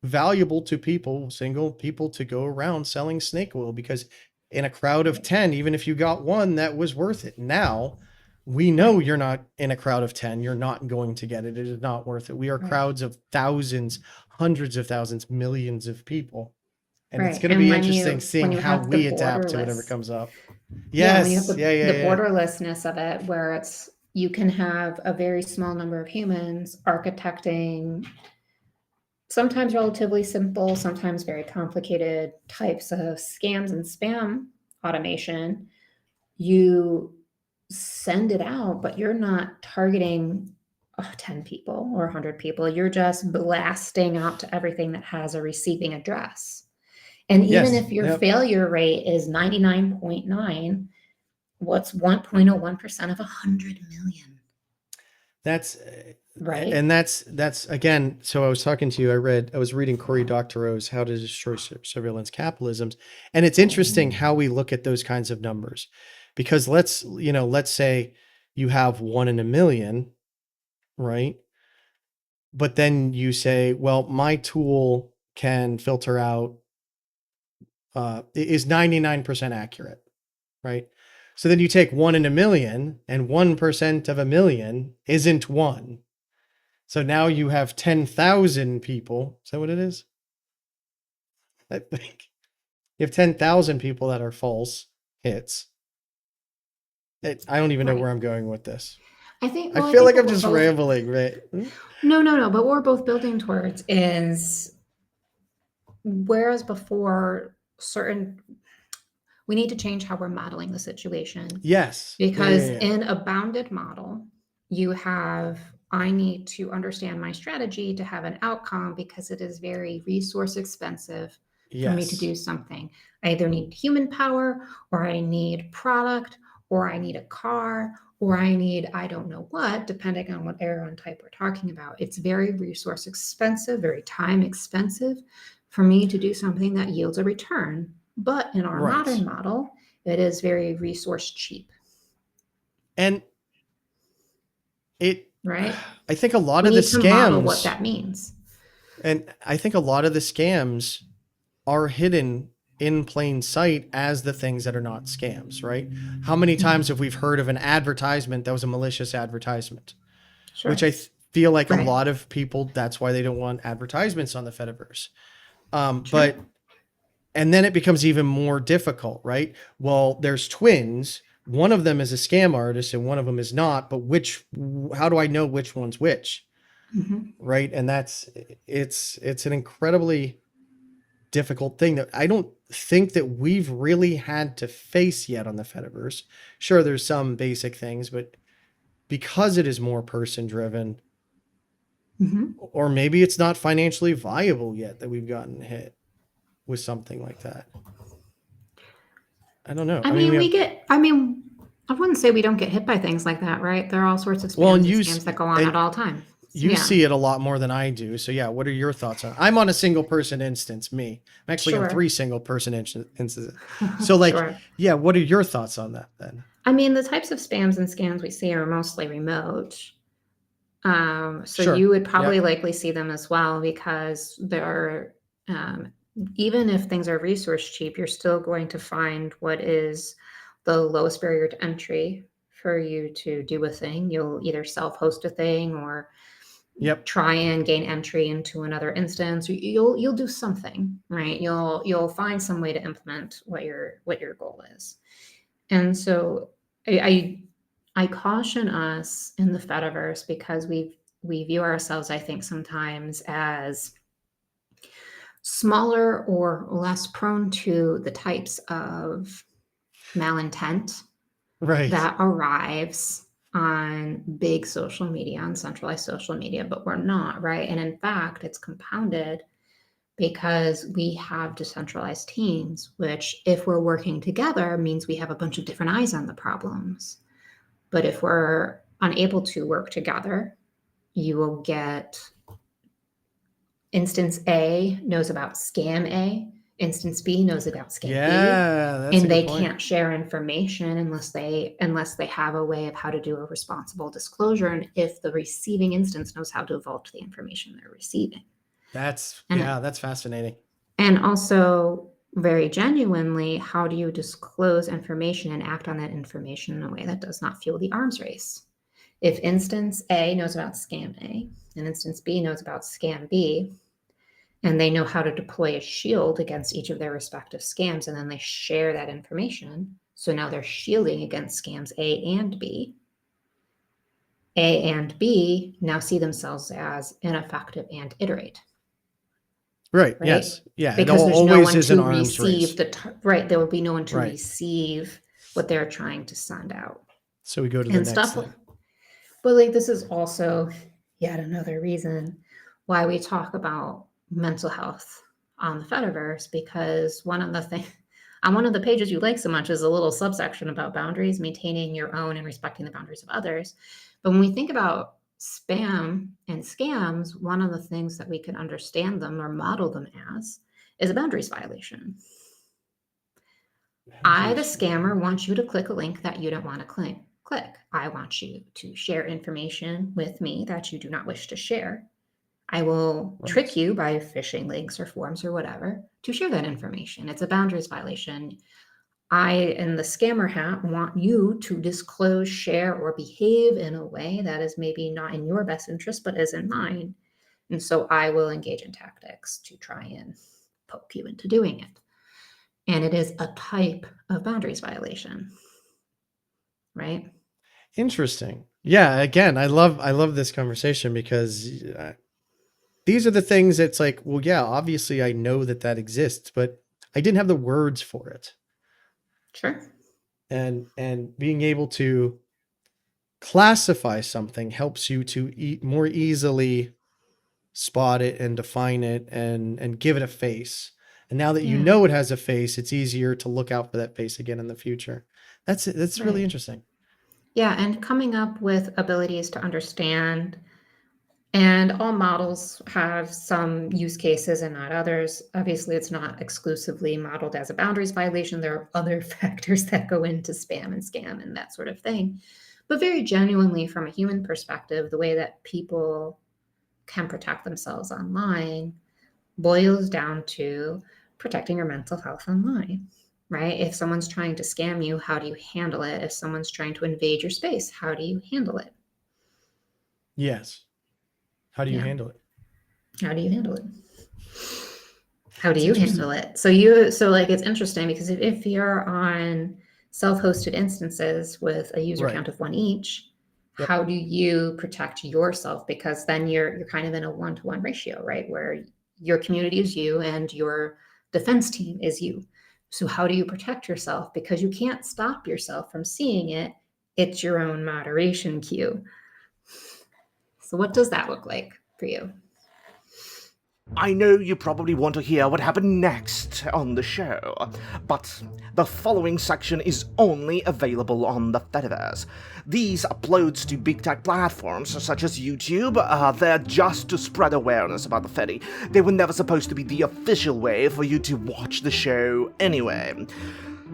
valuable to people, single people, to go around selling snake oil because in a crowd of 10, even if you got one, that was worth it. Now we know Right. you're not in a crowd of 10, you're not going to get it. It is not worth it. We are Right. crowds of thousands, hundreds of thousands, millions of people. And it's Right. going to And be interesting when seeing you how have the we adapt to whatever borderless, comes up. yeah, when you have Yes. Yeah. Yeah. the Yeah. borderlessness of it, where it's you can have a very small number of humans architecting sometimes relatively simple, sometimes very complicated types of scams and spam automation. You send it out, but you're not targeting 10 people or 100 people. You're just blasting out to everything that has a receiving address. And even Yes. if your Yep. failure rate is 99.9, what's 1.01% of 100 million? That's Right? and that's again. So I was talking to you. I was reading Cory Doctorow's "How to Destroy Surveillance Capitalisms," and it's interesting how we look at those kinds of numbers, because let's say you have 1 in 1 million, right? But then you say, well, my tool can filter out is 99% accurate, right? So then you take 1 in 1 million, and 1% of a million isn't one. So now you have 10,000 people. Is that what it is? I think you have 10,000 people that are false hits. I don't even know Right. where I'm going with this. I think, I well, I feel think like what I'm we're just both, rambling, right? no. But what we're both building towards is whereas before certain we need to change how we're modeling the situation Yes. Yeah, yeah, because yeah. in a bounded model you have I need to understand my strategy to have an outcome because it is very resource expensive for me to Yes. do something. I either need human power or I need product or I need a car or I need I don't know what, depending on what airline type we're talking about. It's very resource expensive, very time expensive for me to do something that yields a return. But in our Right. modern model, it is very resource cheap, And it, right? I think a lot We of the need to model what scams, that means. and I think a lot of the scams are hidden in plain sight as the things that are not scams, right? How many times have we heard of an advertisement that was a malicious advertisement? Which Sure. I feel like a Right. lot of people, that's why they don't want advertisements on the Fediverse. Sure. But and then it becomes even more difficult, right? Well, there's twins. One of them is a scam artist and one of them is not. But how do I know which one's which? Mhm. Right? And it's an incredibly difficult thing that I don't think that we've really had to face yet on the Fediverse. Sure, there's some basic things, but because it is more person driven, Mhm. or maybe it's not financially viable yet that we've gotten hit with something like that. I don't know. I mean, we have, I wouldn't say we don't get hit by things like that, right? There are all sorts of well, spams and scams that go on at all times. you Yeah, see it a lot more than I do. So yeah, what are your thoughts on it? I'm on a single person instance, me. I'm actually on sure. 3 single person instances. So like, Sure. yeah, what are your thoughts on that then? I mean, the types of spams and scams we see are mostly remote. So you Sure. would probably Yep. likely see them as well because there are, even if things are resource cheap, you're still going to find what is the lowest barrier to entry for you to do a thing. You'll either self-host a thing or Yep. try and gain entry into another instance. You'll do something, right? You'll find some way to implement what your goal is. And so I caution us in the Fediverse because we view ourselves, I think, sometimes as smaller or less prone to the types of malintent Right. that arrives on big social media, on centralized social media, but we're not, right? And in fact, it's compounded because we have decentralized teams, which, if we're working together, means we have a bunch of different eyes on the problems. But if we're unable to work together, you will get instance A knows about scam A, instance B knows about scam B, Yeah, that's a and good they point. can't share information unless they have a way of how to do a responsible disclosure and if the receiving instance knows how to vault the information they're receiving. And That's fascinating. and also very genuinely, how do you disclose information and act on that information in a way that does not fuel the arms race? If instance A knows about scam A and instance B knows about scam B, and they know how to deploy a shield against each of their respective scams, and then they share that information. So now they're shielding against scams A and B. A and B now see themselves as ineffective and iterate, Right. right? Yes. Yeah. It Because there's no always one is an to arms receive race. right. There will be no one to Right. receive what they're trying to send out So we go to the and next stuff. thing. But like this is also yet another reason why we talk about mental health on the Fediverse, because one of the things on one of the pages you like so much is a little subsection about boundaries, maintaining your own and respecting the boundaries of others. But when we think about spam and scams, one of the things that we can understand them or model them as is a boundaries violation. I, the Boundaries. scammer, want you to click a link that you don't want to click. I want you to share information with me that you do not wish to share. I will trick Right. you by phishing links or forms or whatever to share that information. It's a boundaries violation. I, in the scammer hat, want you to disclose, share, or behave in a way that is maybe not in your best interest, but is in mine. And so I will engage in tactics to try and poke you into doing it. And it is a type of boundaries violation, right? Interesting. Yeah. Again, I love this conversation because these are the things that's like, well, yeah, obviously I know that that exists, but I didn't have the words for it. Sure. And being able to classify something helps you to more easily spot it and define it and give it a face. And now that you Yeah. know it has a face, it's easier to look out for that face again in the future. That's really Right. interesting. Yeah. And coming up with abilities to understand. And all models have some use cases and not others. Obviously, it's not exclusively modeled as a boundaries violation. There are other factors that go into spam and scam and that sort of thing. But very genuinely, from a human perspective, the way that people can protect themselves online boils down to protecting your mental health online, right? If someone's trying to scam you, how do you handle it? If someone's trying to invade your space, how do you handle it? Yes. How do you Yeah. handle it? How do you handle it? How do It's you interesting. handle it? So like it's interesting because if you're on self-hosted instances with a user Right. count of one each, Yep. how do you protect yourself? Because then you're kind of in a one-to-one ratio, right? Where your community is you and your defense team is you. So how do you protect yourself? Because you can't stop yourself from seeing it. It's your own moderation cue. So what does that look like for you? I know you probably want to hear what happened next on the show, but the following section is only available on the Fediverse. These uploads to big tech platforms such as YouTube, they're just to spread awareness about the Fedi. They were never supposed to be the official way for you to watch the show anyway.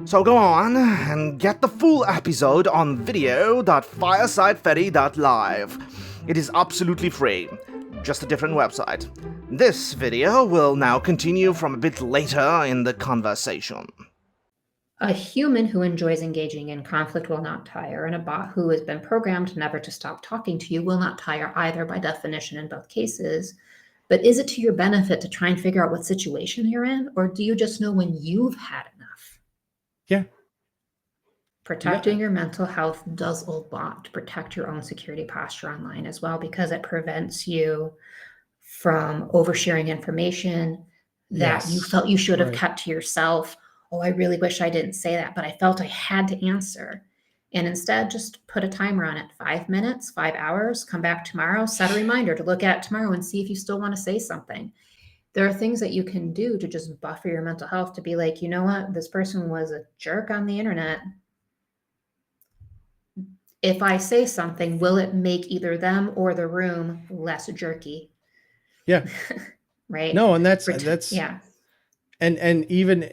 So go on and get the full episode on video.firesidefedi.live. It is absolutely free, just a different website. This video will now continue from a bit later in the conversation. A human who enjoys engaging in conflict will not tire, and a bot who has been programmed never to stop talking to you will not tire either, by definition, in both cases. But is it to your benefit to try and figure out what situation you're in, or do you just know when you've had enough? Yeah. Protecting your mental health does a lot to protect your own security posture online as well, because it prevents you from oversharing information that you felt you should have kept to yourself. Oh, I really wish I didn't say that, but I felt I had to answer. And instead, just put a timer on it. 5 minutes, 5 hours, come back tomorrow, set a reminder to look at tomorrow and see if you still want to say something. There are things that you can do to just buffer your mental health, to be like, you know what, this person was a jerk on the internet. If I say something, will it make either them or the room less jerky? Yeah. Right. No, and that's yeah. And even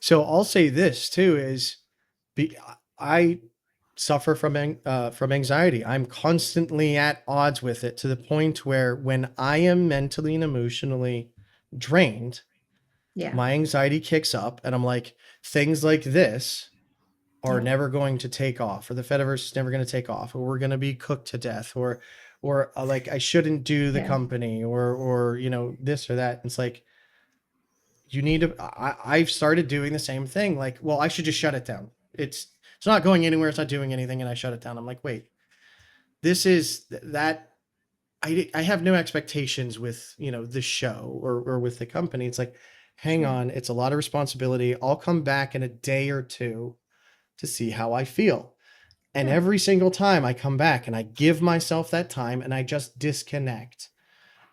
so, I'll say this too is, I suffer from anxiety. I'm constantly at odds with it, to the point where when I am mentally and emotionally drained, my anxiety kicks up, and I'm like, things like this are never going to take off, or the Fediverse is never going to take off, or we're going to be cooked to death, or like I shouldn't do the company, or this or that. It's like, you need to, I've started doing the same thing. Like, well, I should just shut it down. It's not going anywhere. It's not doing anything. And I shut it down. I'm like, wait, this is that. I have no expectations with, the show or with the company. It's like, hang on, it's a lot of responsibility. I'll come back in a day or two to see how I feel. And every single time I come back and I give myself that time and I just disconnect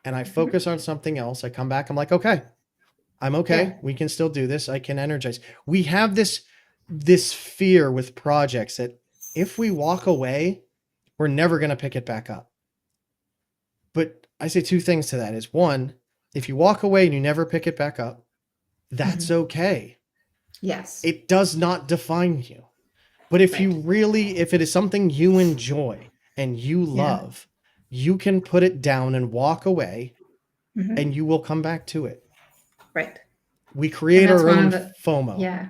and I focus on something else, I come back, I'm like, okay, I'm okay. Yeah. We can still do this. I can energize. We have this fear with projects that if we walk away, we're never going to pick it back up. But I say two things to that is, one, if you walk away and you never pick it back up, that's okay. Yes. It does not define you. But if if it is something you enjoy and you love, you can put it down and walk away and you will come back to it. Right. We create our own FOMO. Yeah.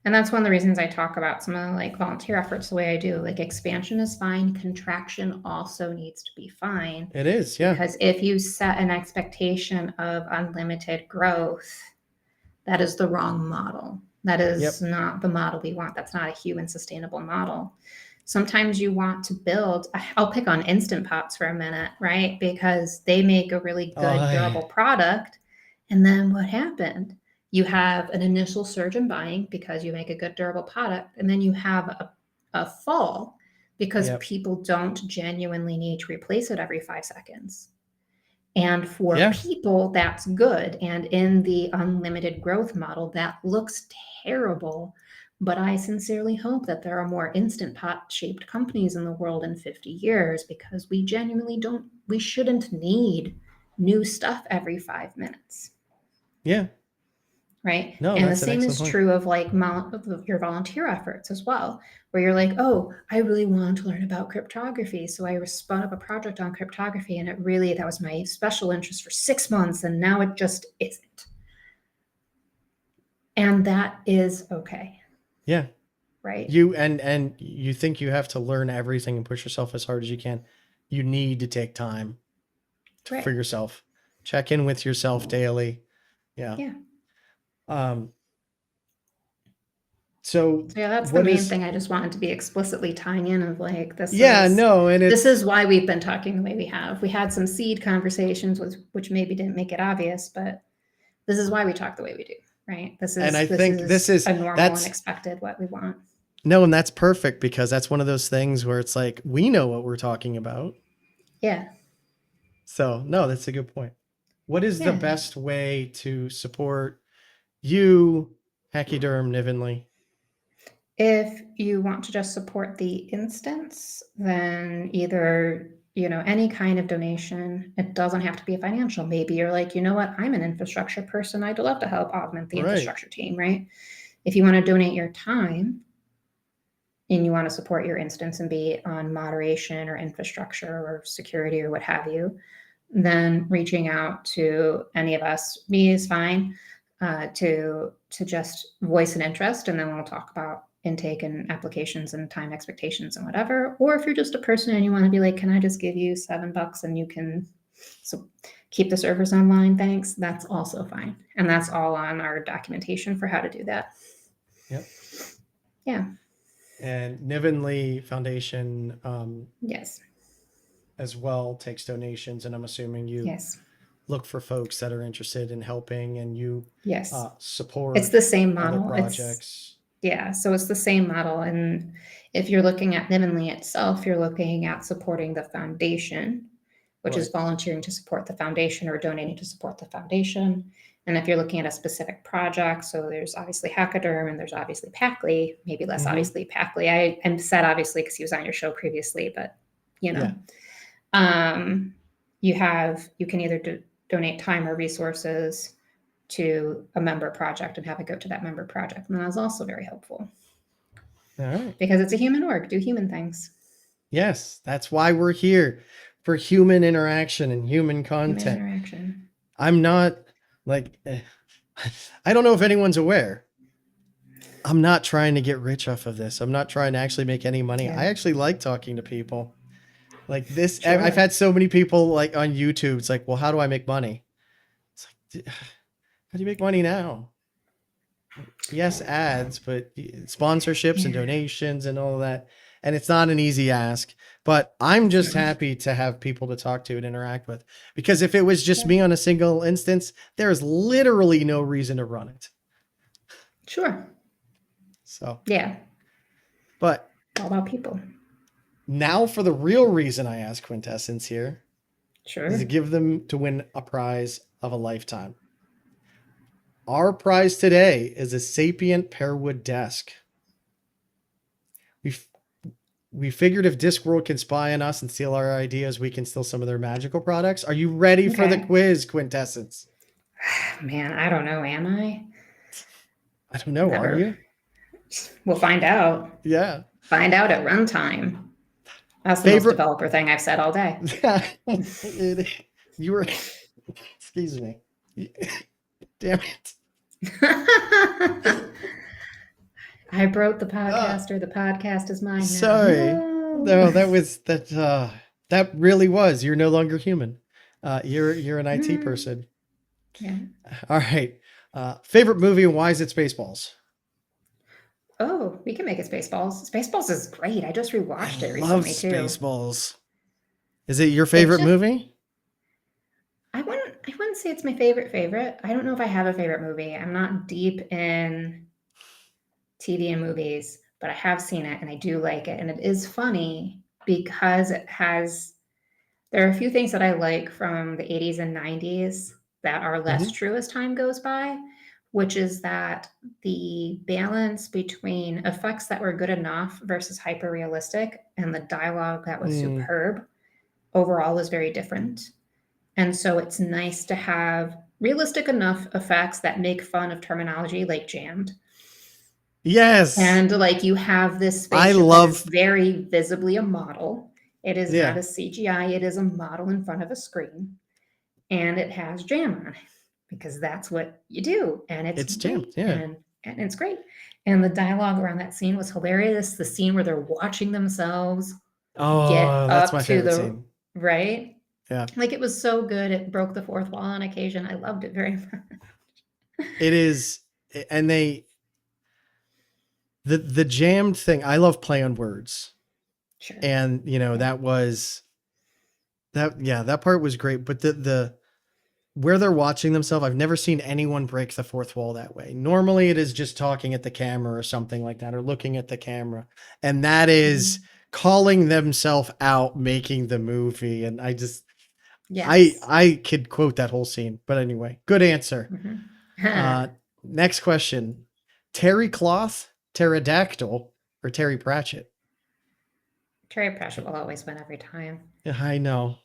And that's one of the reasons I talk about some of the volunteer efforts the way I do. Like, expansion is fine. Contraction also needs to be fine. It is, yeah. Because if you set an expectation of unlimited growth, that is the wrong model. That is not the model we want. That's not a human sustainable model. Sometimes you want to build, I'll pick on Instant Pots for a minute, right? Because they make a really good, durable product. And then what happened? You have an initial surge in buying because you make a good, durable product. And then you have a fall because people don't genuinely need to replace it every 5 seconds. And for people, that's good. And in the unlimited growth model, that looks terrible. But I sincerely hope that there are more Instant Pot shaped companies in the world in 50 years, because we genuinely we shouldn't need new stuff every 5 minutes. Yeah. Right. No, and the same is true of your volunteer efforts as well, where you're like, oh, I really want to learn about cryptography. So I spun up a project on cryptography, and that was my special interest for 6 months. And now it just isn't. And that is okay. Yeah. Right. And you think you have to learn everything and push yourself as hard as you can. You need to take time for yourself. Check in with yourself daily. Yeah. Yeah. So yeah, that's the main thing I just wanted to be explicitly tying in of this. This is why we've been talking the way we have. We had some seed conversations which maybe didn't make it obvious, but This is why we talk the way we do, right? And I think this is a normal and expected what we want. No, and that's perfect, because that's one of those things where it's like, we know what we're talking about. Yeah. So, no, that's a good point. What is the best way to support you, Hacky-Derm, Nivenly? If you want to just support the instance, then either, any kind of donation. It doesn't have to be a financial. Maybe you're like, you know what, I'm an infrastructure person. I'd love to help augment the infrastructure team, right? If you want to donate your time and you want to support your instance and be on moderation or infrastructure or security or what have you, then reaching out to any of us, me is fine, to just voice an interest, and then we'll talk about intake and applications and time expectations and whatever. Or if you're just a person and you want to be like, can I just give you $7 and you can keep the servers online, thanks, that's also fine. And that's all on our documentation for how to do that. Yep. Yeah. And Nivenly Foundation yes, as well takes donations, and I'm assuming you look for folks that are interested in helping, and you support. It's the same model. Projects. So it's the same model. And if you're looking at Nivenly itself, you're looking at supporting the foundation, which is volunteering to support the foundation or donating to support the foundation. And if you're looking at a specific project, so there's obviously Hacky-Derm and there's obviously Packley, maybe less obviously Packley. I said obviously because he was on your show previously, but you can either donate time or resources to a member project and have it go to that member project. And that is also very helpful. All right. Because it's a human org, do human things. Yes, that's why we're here, for human interaction and human content. Human interaction. I'm not like, I don't know if anyone's aware. I'm not trying to get rich off of this. I'm not trying to actually make any money. I actually like talking to people like this. I've had so many people like on YouTube. It's like, well, how do I make money? It's like, how do you make money now? Yes, ads, but sponsorships and donations and all of that. And it's not an easy ask, but I'm just happy to have people to talk to and interact with, because if it was just me on a single instance, there is literally no reason to run it. Sure. So, but all about people. Now for the real reason I asked Quintessence here is to give them to win a prize of a lifetime. Our prize today is a Sapient Pearwood desk. We figured if Discworld can spy on us and steal our ideas, we can steal some of their magical products. Are you ready for the quiz, Quintessence? Man, I don't know. Am I? I don't know. Never. Are you? We'll find out. Yeah. Find out at runtime. That's the most developer thing I've said all day. You were... Excuse me. Damn it. I broke the podcast, or the podcast is mine now. Sorry. No, that really was. You're no longer human. You're an IT person. Yeah. All right. Favorite movie and why is it Spaceballs? Oh, we can make it Spaceballs. Spaceballs is great. I just rewatched it recently too. Spaceballs. Is it your favorite movie? I wouldn't say it's my favorite. I don't know if I have a favorite movie. I'm not deep in TV and movies, but I have seen it and I do like it. And it is funny because there are a few things that I like from the 80s and 90s that are less true as time goes by, which is that the balance between effects that were good enough versus hyper realistic and the dialogue that was superb overall is very different. And so it's nice to have realistic enough effects that make fun of terminology like jammed. Yes. And like you have this spaceship that is very visibly a model. It is not a CGI. It is a model in front of a screen. And it has jam on it because that's what you do. And it's jammed. Yeah. And it's great. And the dialogue around that scene was hilarious. The scene where they're watching themselves get that's up my to favorite scene. Right? Yeah. Like it was so good. It broke the fourth wall on occasion. I loved it very much. It is. And the jammed thing, I love play on words. Sure. And that part was great. But where they're watching themselves, I've never seen anyone break the fourth wall that way. Normally it is just talking at the camera or something like that, or looking at the camera. And that is calling themselves out, making the movie. And Yes. I could quote that whole scene, but anyway, good answer. Mhm. Next question. Terry Cloth, pterodactyl, or Terry Pratchett? Terry Pratchett will always win every time. Yeah, I know.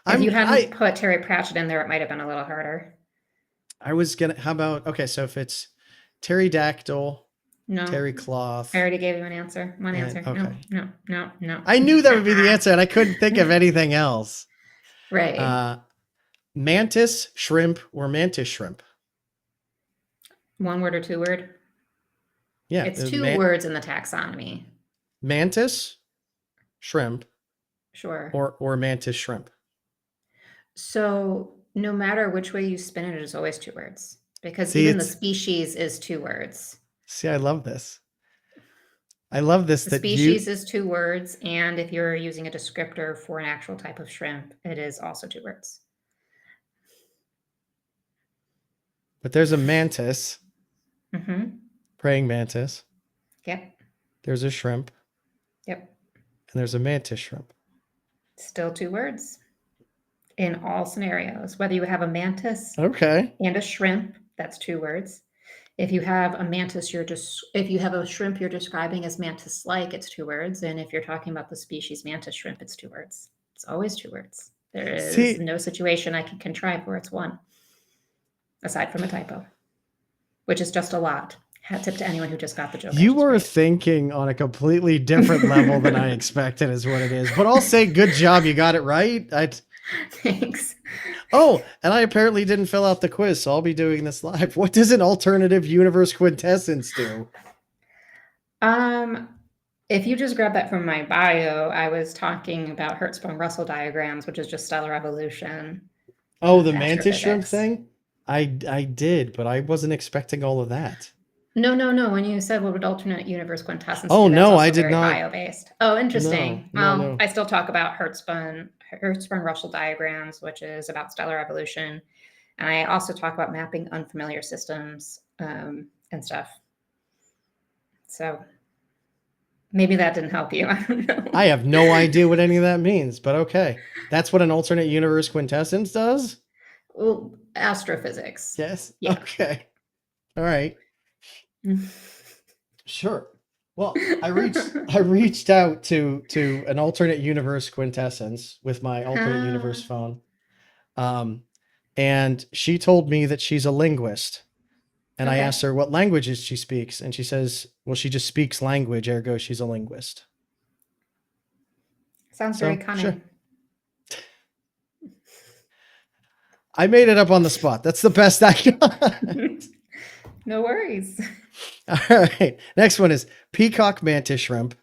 If you hadn't put Terry Pratchett in there, it might have been a little harder. I was gonna. How about, okay? So if it's pterodactyl, No. Terry Cloth. I already gave you an answer. One answer. Okay. No. I knew that would be the answer, and I couldn't think of anything else. Right. Mantis shrimp or mantis shrimp? One word or two word? Yeah, It's two words in the taxonomy. Mantis shrimp Sure. or mantis shrimp. So no matter which way you spin it, it's always two words, because even the species is two words. See, I love this. I love this. The species is two words, and if you're using a descriptor for an actual type of shrimp, it is also two words. But there's a mantis, praying mantis. Yep. There's a shrimp. Yep. And there's a mantis shrimp. Still two words in all scenarios. Whether you have a mantis and a shrimp, that's two words. If you have a mantis, if you have a shrimp you're describing as mantis-like, it's two words. And if you're talking about the species mantis shrimp, it's two words. It's always two words. There is no situation I can contrive where it's one, aside from a typo, which is just a lot. Hat tip to anyone who just got the joke. You were thinking on a completely different level than I expected is what it is. But I'll say good job. You got it right. Thanks. Oh, and I apparently didn't fill out the quiz, so I'll be doing this live. What does an alternative universe quintessence do? If you just grab that from my bio, I was talking about Hertzsprung-Russell diagrams, which is just stellar evolution. Oh, the mantis shrimp thing? I did, but I wasn't expecting all of that. No. When you said what would alternate universe quintessence do, no, I did not. Bio-based. Oh, interesting. No. I still talk about Hertzsprung-Russell diagrams, which is about stellar evolution. And I also talk about mapping unfamiliar systems and stuff. So maybe that didn't help you. I don't know. I have no idea what any of that means, but okay. That's what an alternate universe quintessence does? Well, astrophysics. Yes? Yeah. Okay. All right. Sure. Well, I reached out to an alternate universe quintessence with my alternate universe phone. And she told me that she's a linguist. And I asked her what languages she speaks. And she says, well, she just speaks language, ergo she's a linguist. Sounds very cunning. Sure. I made it up on the spot. That's the best I got. No worries. All right. Next one is peacock mantis shrimp,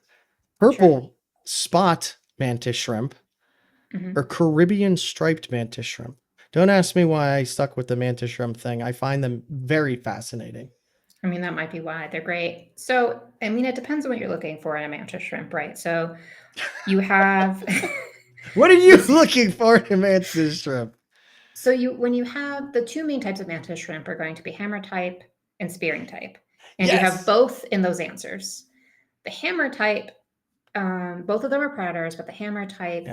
purple spot mantis shrimp, or Caribbean striped mantis shrimp. Don't ask me why I stuck with the mantis shrimp thing. I find them very fascinating. I mean, that might be why. They're great. So, I mean, it depends on what you're looking for in a mantis shrimp, right? So you have... What are you looking for in a mantis shrimp? So when you have the two main types of mantis shrimp are going to be hammer type and spearing type. And you have both in those answers. The hammer type, both of them are predators, but the hammer type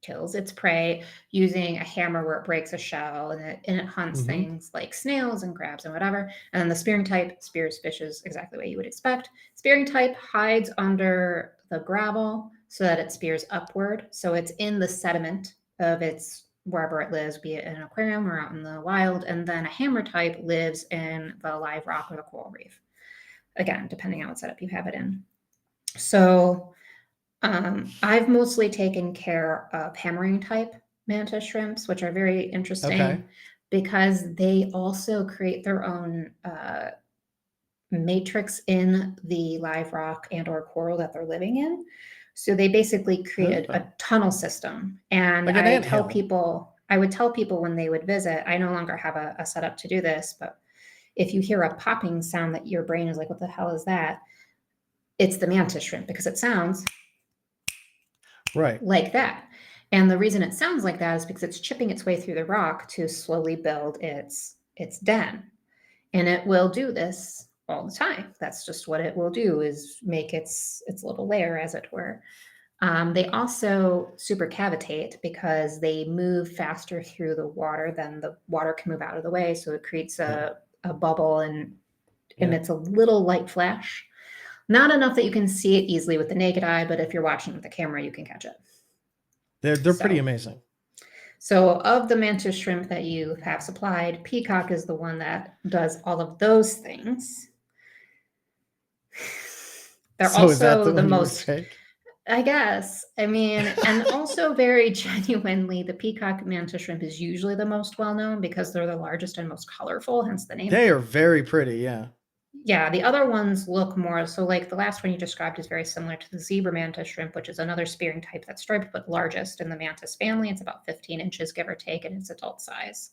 kills its prey using a hammer where it breaks a shell and it hunts things like snails and crabs and whatever. And then the spearing type spears fishes exactly the way you would expect. Spearing type hides under the gravel so that it spears upward. So it's in the sediment of its wherever it lives, be it in an aquarium or out in the wild. And then a hammer type lives in the live rock or the coral reef. Again, depending on what setup you have it in. So I've mostly taken care of hammering type mantis shrimps, which are very interesting because they also create their own matrix in the live rock and or coral that they're living in. So they basically created a tunnel system. And like I would tell people when they would visit, I no longer have a setup to do this, but if you hear a popping sound that your brain is like, what the hell is that? It's the mantis shrimp because it sounds like that. And the reason it sounds like that is because it's chipping its way through the rock to slowly build its den. And it will do this all the time. That's just what it will do, is make its little lair, as it were. They also supercavitate because they move faster through the water than the water can move out of the way. So it creates a bubble and emits a little light flash. Not enough that you can see it easily with the naked eye, but if you're watching with the camera, you can catch it. They're pretty amazing. So of the mantis shrimp that you have supplied, peacock is the one that does all of those things. They're So also is that the one you would most, take? I guess. I mean, and also very genuinely, the peacock mantis shrimp is usually the most well-known because they're the largest and most colorful, hence the name. They are very pretty, yeah. Yeah, the other ones look more, so like the last one you described is very similar to the zebra mantis shrimp, which is another spearing type that's striped, but largest in the mantis family. It's about 15 inches, give or take, in its adult size.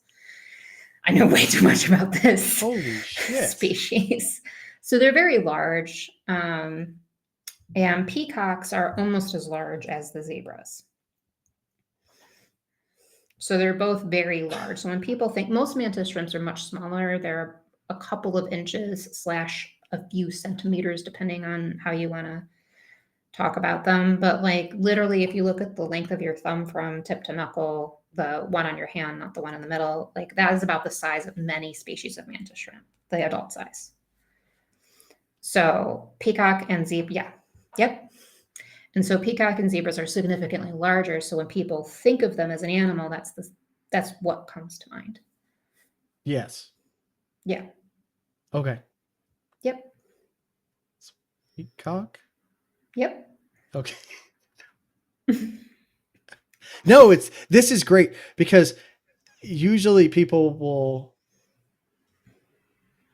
I know way too much about this Holy shit. species. So they're very large. And peacocks are almost as large as the zebras. So they're both very large. So when people think, most mantis shrimps are much smaller. They're a couple of inches / a few centimeters, depending on how you want to talk about them. But like literally, if you look at the length of your thumb from tip to knuckle, the one on your hand, not the one in the middle, like that is about the size of many species of mantis shrimp, the adult size. So peacock and zebra, yep. And so peacock and zebras are significantly larger. So when people think of them as an animal, that's what comes to mind. Yes. Yeah. Okay. Yep. Peacock? Yep. Okay. No, this is great because usually people will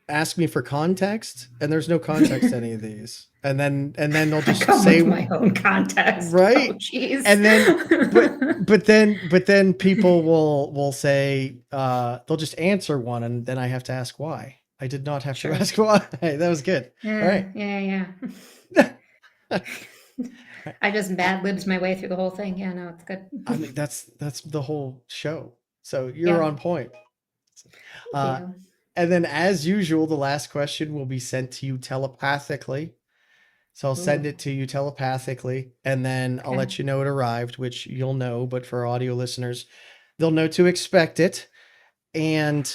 ask me for context and there's no context to any of these. And then they'll just say my own context. Right. Oh, jeez. And then but then people will say they'll just answer one and then I have to ask why. I did not have to ask why. That was good. Yeah, all right. Yeah. I just bad libs my way through the whole thing. Yeah, no, it's good. I mean, that's the whole show. So you're on point. And then as usual, the last question will be sent to you telepathically. So I'll send it to you telepathically and then I'll let you know it arrived, which you'll know, but for audio listeners, they'll know to expect it. And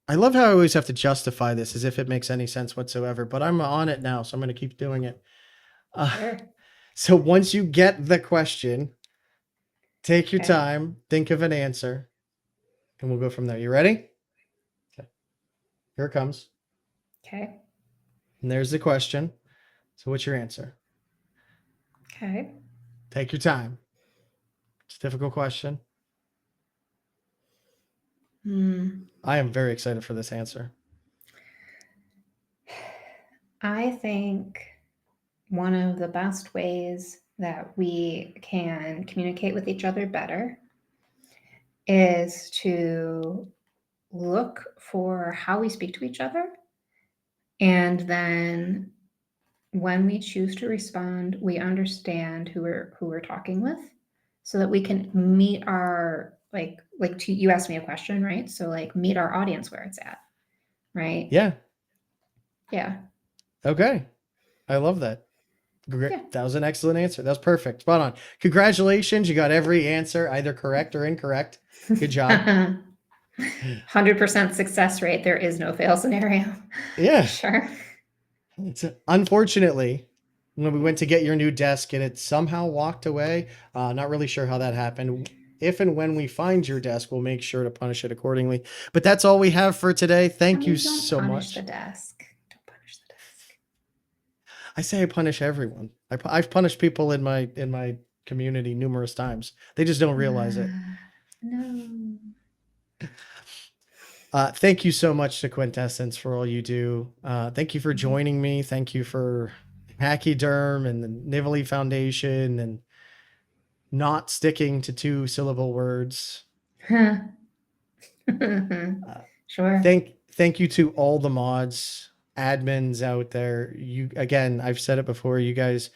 I love how I always have to justify this as if it makes any sense whatsoever, but I'm on it now, so I'm going to keep doing it. So once you get the question, take your time, think of an answer, and we'll go from there. You ready? Okay. Here it comes. Okay. And there's the question. So what's your answer? Okay. Take your time. It's a difficult question. I am very excited for this answer. I think one of the best ways that we can communicate with each other better is to look for how we speak to each other. And then when we choose to respond, we understand who we're talking with so that we can meet our, you asked me a question, right? So like meet our audience where it's at, right? Yeah. Yeah. Okay. I love that. Great. Yeah. That was an excellent answer. That was perfect. Spot on. Congratulations. You got every answer, either correct or incorrect. Good job. 100% success rate. There is no fail scenario. Yeah. Sure. Unfortunately, when we went to get your new desk and it somehow walked away, not really sure how that happened. If and when we find your desk, we'll make sure to punish it accordingly. But that's all we have for today. Thank you so much. Don't punish the desk. I say I punish everyone. I've punished people in my community numerous times. They just don't realize it. No. Thank you so much to Quintessence for all you do. Thank you for joining me. Thank you for Hachyderm and the Nivenly Foundation and not sticking to 2-syllable words. Sure. Thank you to all the mods, admins out there. You, again, I've said it before, you guys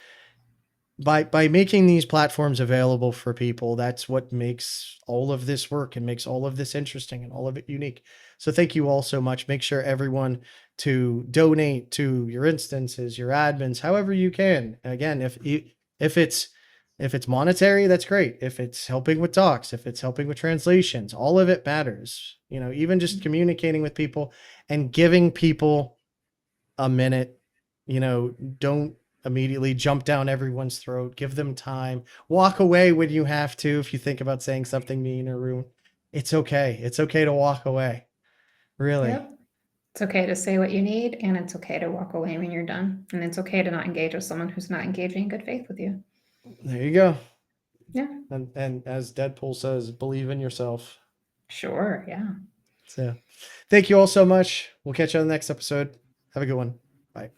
by making these platforms available for people, that's what makes all of this work and makes all of this interesting and all of it unique. So thank you all so much. Make sure everyone to donate to your instances, your admins, however you can. Again, if it's monetary, that's great. If it's helping with docs, if it's helping with translations, all of it matters. Even just communicating with people and giving people a minute. Don't immediately jump down everyone's throat. Give them time. Walk away when you have to. If you think about saying something mean or rude, it's okay. It's okay to walk away. Really. Yep. It's okay to say what you need, and it's okay to walk away when you're done. And it's okay to not engage with someone who's not engaging in good faith with you. There you go. Yeah. And as Deadpool says, believe in yourself. Sure. Yeah. So thank you all so much. We'll catch you on the next episode. Have a good one. Bye.